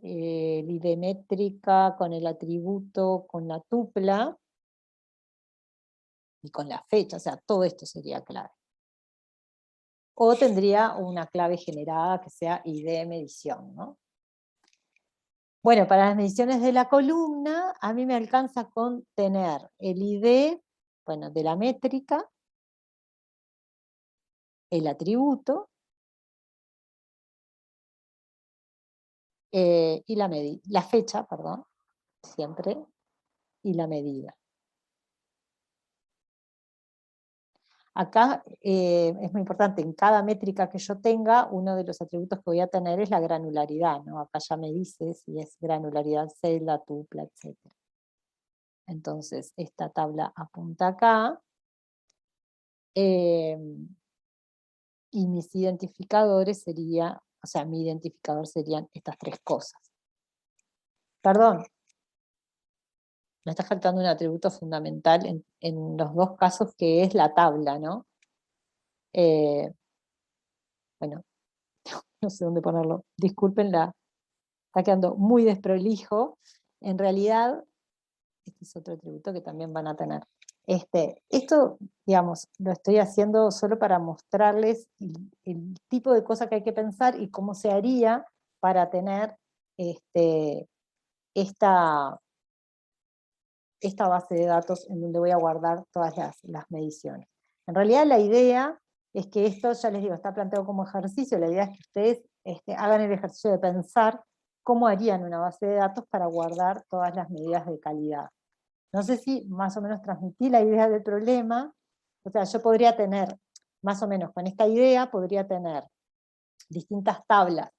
S1: el ID métrica, con el atributo, con la tupla, y con la fecha, o sea, todo esto sería clave. O tendría una clave generada que sea ID medición, ¿no? Bueno, para las mediciones de la columna, a mí me alcanza con tener el ID, bueno, de la métrica, el atributo, y la fecha, perdón, siempre, y la medida. Acá es muy importante, en cada métrica que yo tenga, uno de los atributos que voy a tener es la granularidad, ¿no? Acá ya me dice si es granularidad celda, tupla, etc. Entonces, esta tabla apunta acá. Y mis identificadores serían, o sea, mi identificador serían estas tres cosas. Perdón, me está faltando un atributo fundamental en los dos casos, que es la tabla, ¿no? Bueno, no sé dónde ponerlo. Discúlpenla, está quedando muy desprolijo. En realidad, este es otro atributo que también van a tener. Esto, digamos, lo estoy haciendo solo para mostrarles el tipo de cosa que hay que pensar y cómo se haría para tener esta base de datos en donde voy a guardar todas las mediciones. En realidad la idea es que esto, ya les digo, está planteado como ejercicio, la idea es que ustedes hagan el ejercicio de pensar cómo harían una base de datos para guardar todas las medidas de calidad. No sé si más o menos transmití la idea del problema. O sea, yo podría tener, más o menos con esta idea, podría tener distintas tablas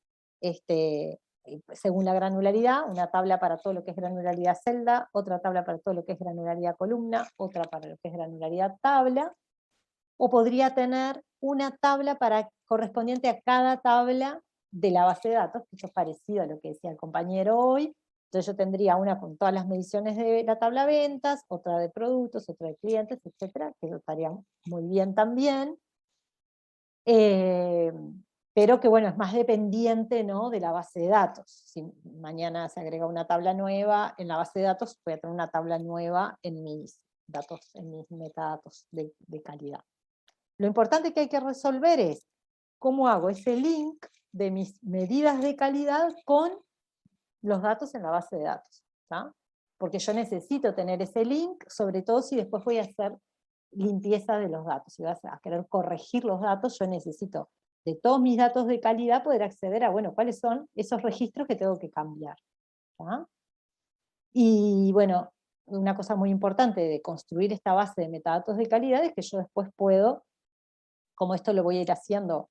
S1: según la granularidad, una tabla para todo lo que es granularidad celda, otra tabla para todo lo que es granularidad columna, otra para lo que es granularidad tabla, o podría tener una tabla correspondiente a cada tabla de la base de datos, que eso es parecido a lo que decía el compañero hoy. Entonces yo tendría una con todas las mediciones de la tabla ventas, otra de productos, otra de clientes, etcétera, que eso estaría muy bien también. Pero que bueno, es más dependiente, ¿no?, de la base de datos. Si mañana se agrega una tabla nueva en la base de datos, voy a tener una tabla nueva en mis datos, en mis metadatos de calidad. Lo importante que hay que resolver es cómo hago ese link de mis medidas de calidad con los datos en la base de datos, ¿tá? Porque yo necesito tener ese link, sobre todo si después voy a hacer limpieza de los datos. Si vas a querer corregir los datos, yo necesito de todos mis datos de calidad poder acceder a, bueno, cuáles son esos registros que tengo que cambiar, ¿tá? Y bueno, una cosa muy importante de construir esta base de metadatos de calidad es que yo después puedo, como esto lo voy a ir haciendo,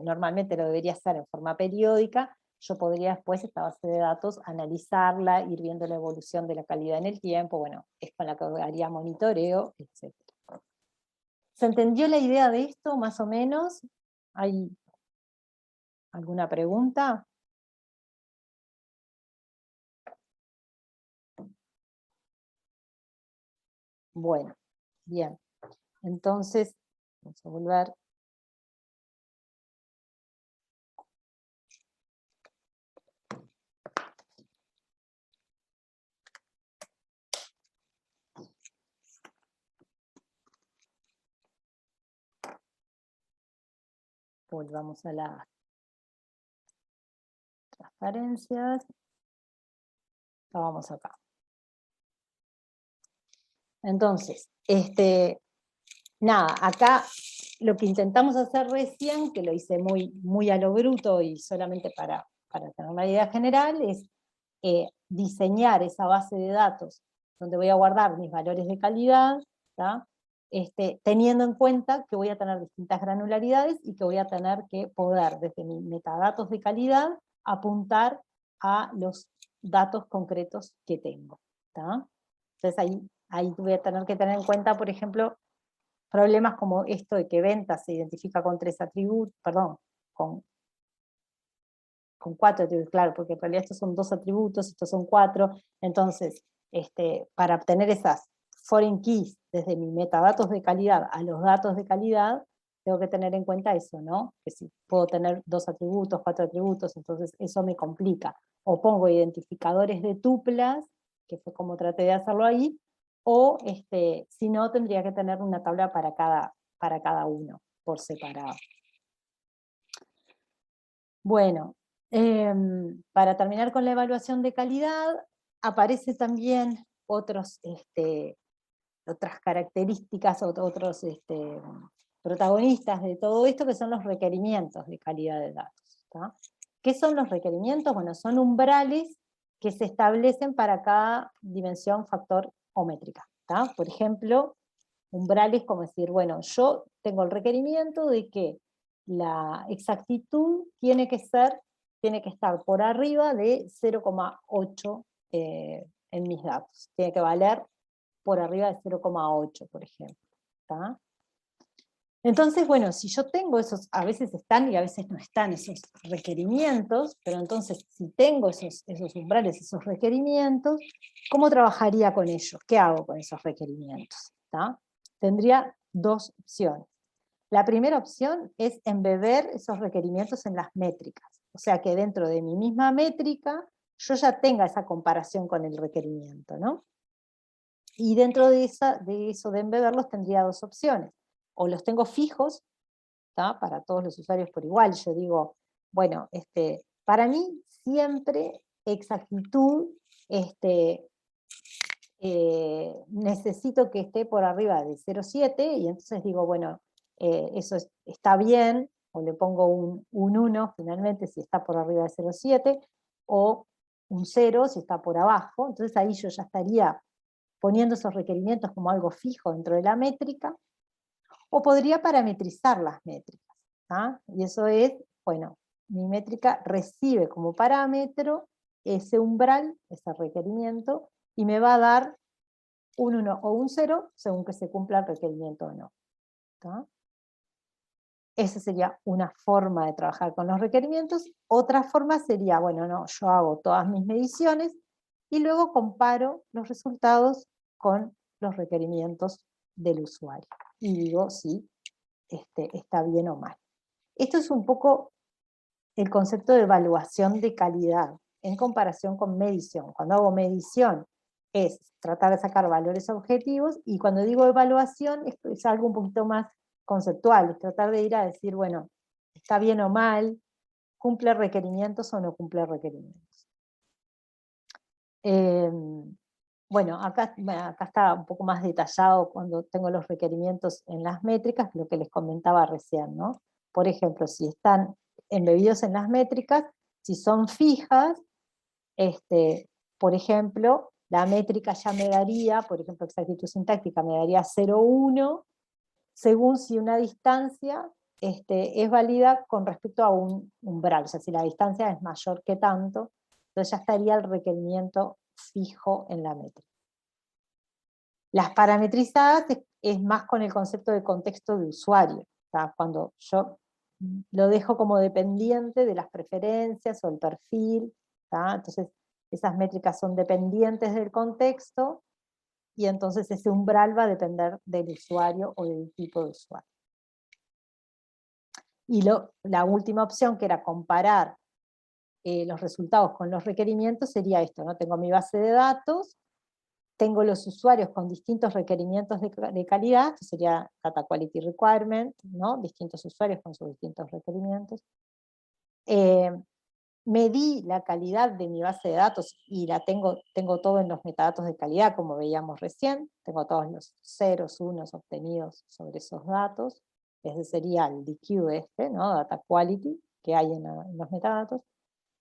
S1: normalmente lo debería hacer en forma periódica, yo podría después esta base de datos analizarla, ir viendo la evolución de la calidad en el tiempo, bueno, es con la que haría monitoreo, etc. ¿Se entendió la idea de esto, más o menos? ¿Hay alguna pregunta? Bueno, bien. Entonces, vamos a volver. Volvamos a las transparencias. Vamos acá. Entonces, nada, acá lo que intentamos hacer recién, que lo hice muy a lo bruto y solamente para tener una idea general, es diseñar esa base de datos donde voy a guardar mis valores de calidad, ¿tá? Teniendo en cuenta que voy a tener distintas granularidades y que voy a tener que poder, desde mis metadatos de calidad, apuntar a los datos concretos que tengo, ¿tá? Entonces ahí voy a tener que tener en cuenta, por ejemplo, problemas como esto de que ventas se identifica con 3 atributos, perdón, con 4 atributos, claro, porque en realidad estos son 2 atributos, estos son 4, entonces, para obtener esas foreign keys desde mis metadatos de calidad a los datos de calidad, tengo que tener en cuenta eso, ¿no? Que si puedo tener 2 atributos, 4 atributos, entonces eso me complica. o pongo identificadores de tuplas, que fue como traté de hacerlo ahí, o si no, tendría que tener una tabla para cada uno, por separado. Bueno, para terminar con la evaluación de calidad, aparece también otras características, otros protagonistas de todo esto, que son los requerimientos de calidad de datos. ¿Tá? ¿Qué son los requerimientos? Bueno, son umbrales que se establecen para cada dimensión, factor o métrica. ¿Tá? Por ejemplo, umbrales como decir, bueno, yo tengo el requerimiento de que la exactitud tiene que estar por arriba de 0,8 en mis datos. Tiene que valer por arriba de 0,8, por ejemplo. ¿Tá? Entonces, bueno, si yo tengo esos, a veces están y a veces no están esos requerimientos, pero entonces si tengo esos umbrales, esos requerimientos, ¿cómo trabajaría con ellos? ¿Qué hago con esos requerimientos? ¿Tá? Tendría dos opciones. La primera opción es embeber esos requerimientos en las métricas. O sea que dentro de mi misma métrica yo ya tenga esa comparación con el requerimiento, ¿no? Y dentro de eso de embeberlos tendría dos opciones. O los tengo fijos, ¿tá? Para todos los usuarios por igual. Yo digo, bueno, para mí siempre exactitud, necesito que esté por arriba de 0,7, y entonces digo, bueno, eso está bien, o le pongo un 1 finalmente si está por arriba de 0,7, o un 0 si está por abajo. Entonces ahí yo ya estaría poniendo esos requerimientos como algo fijo dentro de la métrica, o podría parametrizar las métricas. ¿Ah? Y eso es, bueno, mi métrica recibe como parámetro ese umbral, ese requerimiento, y me va a dar un 1 o un 0 según que se cumpla el requerimiento o no. ¿Tá? Esa sería una forma de trabajar con los requerimientos. Otra forma sería, bueno, no, yo hago todas mis mediciones y luego comparo los resultados con los requerimientos del usuario. Y digo si está bien o mal. Esto es un poco el concepto de evaluación de calidad en comparación con medición. Cuando hago medición es tratar de sacar valores objetivos, y cuando digo evaluación es algo un poquito más conceptual, es tratar de ir a decir, bueno, está bien o mal, cumple requerimientos o no cumple requerimientos. Bueno, acá está un poco más detallado cuando tengo los requerimientos en las métricas, lo que les comentaba recién, ¿no? Por ejemplo, si están embebidos en las métricas, si son fijas, por ejemplo, la métrica ya me daría, por ejemplo, exactitud sintáctica me daría 0,1, según si una distancia es válida con respecto a un umbral, o sea, si la distancia es mayor que tanto, entonces ya estaría el requerimiento fijo en la métrica. Las parametrizadas es más con el concepto de contexto de usuario, ¿tá? Cuando yo lo dejo como dependiente de las preferencias o el perfil, ¿tá? Entonces esas métricas son dependientes del contexto, y entonces ese umbral va a depender del usuario o del tipo de usuario. Y la última opción, que era comparar los resultados con los requerimientos, sería esto, ¿no? Tengo mi base de datos, tengo los usuarios con distintos requerimientos de calidad, esto sería Data Quality Requirement, ¿no? Distintos usuarios con sus distintos requerimientos. Medí la calidad de mi base de datos y tengo todo en los metadatos de calidad, como veíamos recién, tengo todos los ceros, unos obtenidos sobre esos datos. Ese sería el DQ ¿no? Data Quality, que hay en los metadatos.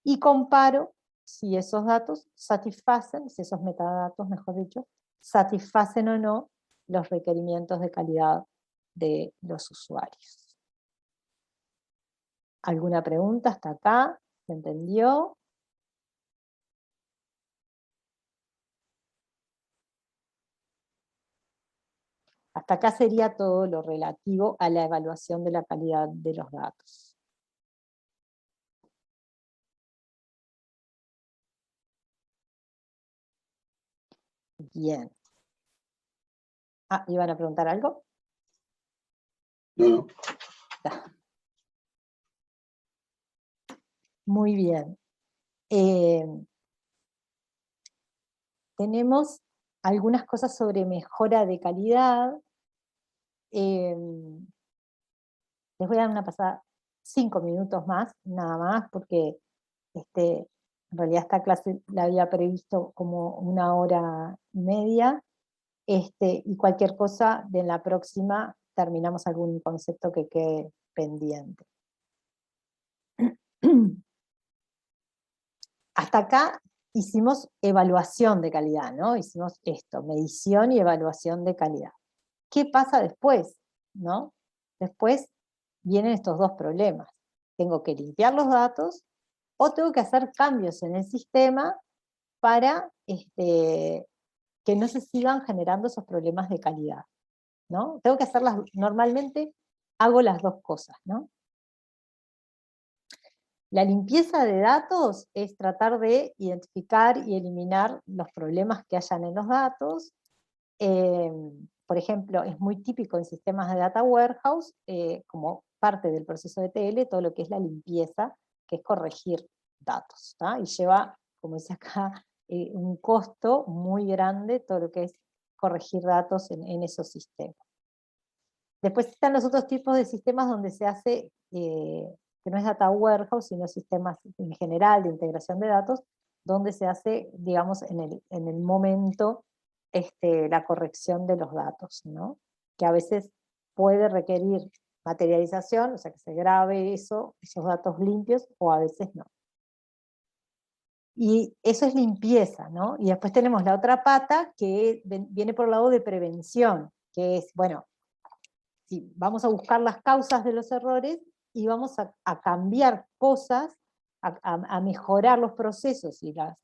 S1: Y comparo si esos datos satisfacen, si esos metadatos, mejor dicho, satisfacen o no los requerimientos de calidad de los usuarios. ¿Alguna pregunta hasta acá? ¿Se entendió? Hasta acá sería todo lo relativo a la evaluación de la calidad de los datos. Bien. ¿Iban a preguntar algo?
S3: No.
S1: Muy bien. Tenemos algunas cosas sobre mejora de calidad. Les voy a dar una pasada 5 minutos más, nada más, porque en realidad esta clase la había previsto como 1 hora y media, y cualquier cosa de la próxima terminamos algún concepto que quede pendiente. Hasta acá hicimos evaluación de calidad, ¿no? Hicimos esto, medición y evaluación de calidad. ¿Qué pasa después? ¿No? Después vienen estos dos problemas. Tengo que limpiar los datos o tengo que hacer cambios en el sistema para que no se sigan generando esos problemas de calidad, ¿no? Tengo que hacerlas, normalmente hago las dos cosas, ¿no? La limpieza de datos es tratar de identificar y eliminar los problemas que hayan en los datos. Por ejemplo, es muy típico en sistemas de data warehouse, como parte del proceso de ETL, todo lo que es la limpieza, que es corregir datos, ¿tá? Y lleva, como dice acá, un costo muy grande todo lo que es corregir datos en esos sistemas. Después están los otros tipos de sistemas donde se hace, que no es data warehouse, sino sistemas en general de integración de datos, donde se hace, digamos, en el momento la corrección de los datos, ¿no? Que a veces puede requerir materialización, o sea, que se grabe esos datos limpios, o a veces no. Y eso es limpieza, ¿no? Y después tenemos la otra pata que viene por el lado de prevención, que es, bueno, sí, vamos a buscar las causas de los errores y vamos a cambiar cosas, a mejorar los procesos y las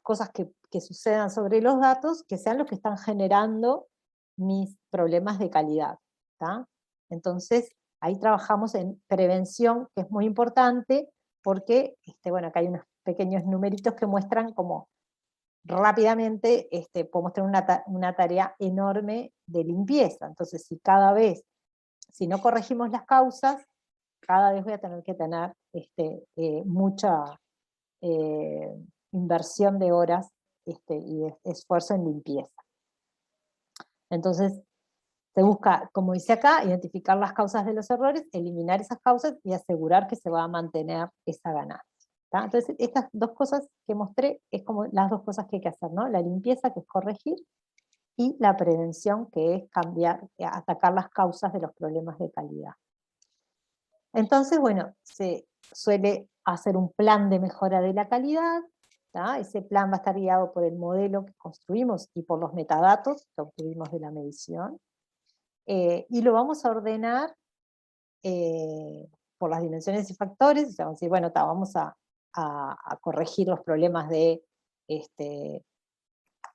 S1: cosas que sucedan sobre los datos, que sean los que están generando mis problemas de calidad, ¿tá? Entonces, ahí trabajamos en prevención, que es muy importante, porque, bueno, acá hay unos pequeños numeritos que muestran cómo rápidamente podemos tener una tarea enorme de limpieza. Entonces, si no corregimos las causas, cada vez voy a tener que tener mucha inversión de horas y esfuerzo en limpieza. Entonces, se busca, como dice acá, identificar las causas de los errores, eliminar esas causas y asegurar que se va a mantener esa ganancia, ¿tá? Entonces, estas dos cosas que mostré es como las dos cosas que hay que hacer, ¿no? La limpieza, que es corregir, y la prevención, que es atacar las causas de los problemas de calidad. Entonces, bueno, se suele hacer un plan de mejora de la calidad, ¿tá? Ese plan va a estar guiado por el modelo que construimos y por los metadatos que obtuvimos de la medición, y lo vamos a ordenar por las dimensiones y factores. O sea, vamos a decir, bueno, vamos a corregir los problemas de,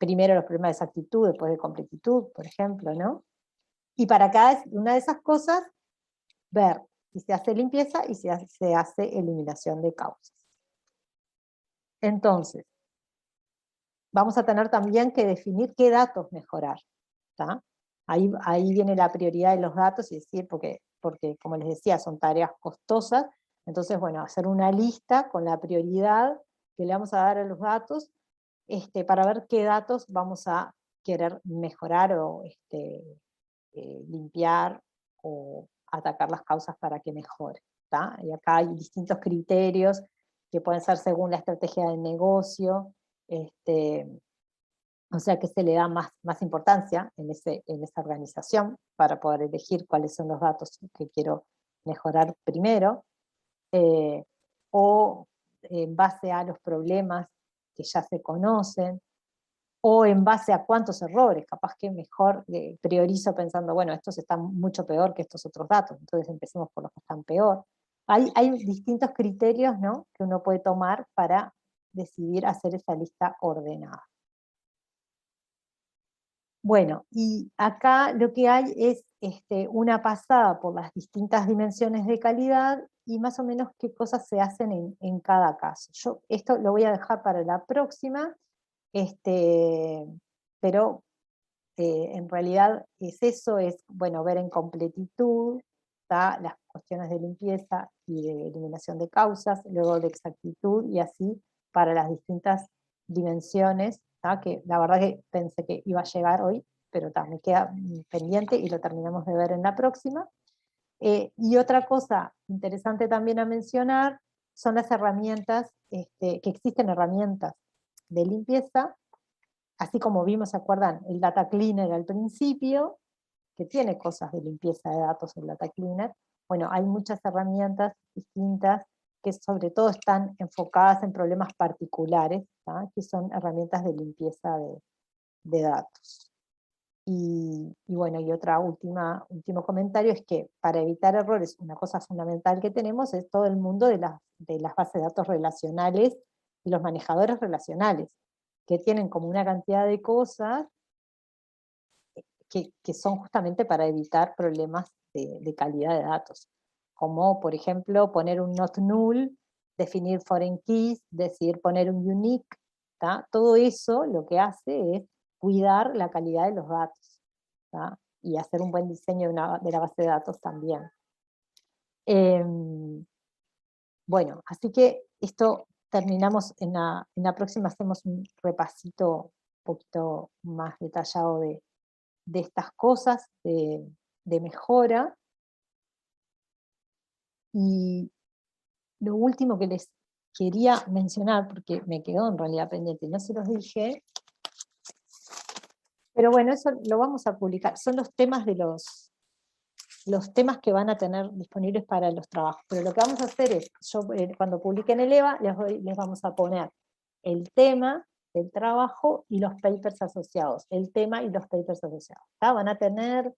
S1: primero los problemas de exactitud, después de completitud, por ejemplo, ¿no? Y para cada una de esas cosas, ver si se hace limpieza y si se hace eliminación de causas. Entonces, vamos a tener también que definir qué datos mejorar, ¿tá? Ahí viene la prioridad de los datos, y decir, porque como les decía, son tareas costosas. Entonces, bueno, hacer una lista con la prioridad que le vamos a dar a los datos, para ver qué datos vamos a querer mejorar o limpiar o atacar las causas para que mejore, ¿tá? Y acá hay distintos criterios que pueden ser según la estrategia del negocio, o sea que se le da más importancia en esa organización para poder elegir cuáles son los datos que quiero mejorar primero, o en base a los problemas que ya se conocen, o en base a cuántos errores. Capaz que mejor priorizo pensando, bueno, estos están mucho peor que estos otros datos, entonces empecemos por los que están peor. Hay distintos criterios, ¿no?, que uno puede tomar para decidir hacer esa lista ordenada. Bueno, y acá lo que hay es una pasada por las distintas dimensiones de calidad y más o menos qué cosas se hacen en cada caso. Yo esto lo voy a dejar para la próxima, pero en realidad es eso, es, bueno, ver en completitud, ¿tá?, las cuestiones de limpieza y de eliminación de causas, luego de exactitud, y así para las distintas dimensiones, que la verdad que pensé que iba a llegar hoy, pero me queda pendiente y lo terminamos de ver en la próxima. Y otra cosa interesante también a mencionar son las herramientas, que existen herramientas de limpieza, así como vimos, ¿se acuerdan? El Data Cleaner al principio, que tiene cosas de limpieza de datos el Data Cleaner. Bueno, hay muchas herramientas distintas que sobre todo están enfocadas en problemas particulares, que son herramientas de limpieza de datos. Y bueno, y último comentario es que para evitar errores, una cosa fundamental que tenemos es todo el mundo de las bases de datos relacionales y los manejadores relacionales, que tienen como una cantidad de cosas que son justamente para evitar problemas de calidad de datos, como por ejemplo poner un not null, definir foreign keys, decir poner un unique, todo eso lo que hace es cuidar la calidad de los datos, y hacer un buen diseño de la base de datos también. Bueno, así que esto terminamos, en la próxima hacemos un repasito un poquito más detallado de estas cosas de mejora. Y lo último que les quería mencionar, porque me quedó en realidad pendiente, no se los dije, pero bueno, eso lo vamos a publicar, son los temas los temas que van a tener disponibles para los trabajos, pero lo que vamos a hacer es, cuando publiquen el EVA, les vamos a poner el tema del trabajo y los papers asociados, el tema y los papers asociados. Van a tener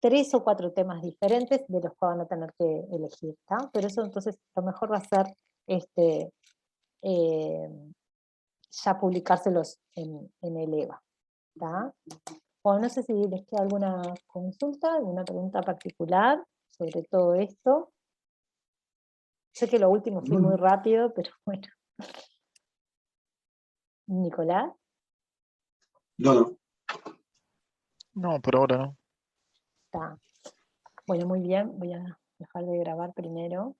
S1: 3 o 4 temas diferentes de los que van a tener que elegir, pero eso entonces lo mejor va a ser ya publicárselos en el EVA. Bueno, no sé si les queda alguna consulta, alguna pregunta particular sobre todo esto. Sé que lo último fue muy rápido, pero bueno. ¿Nicolás?
S3: No.
S2: No, por ahora no.
S1: Está. Bueno, muy bien. Voy a dejar de grabar primero.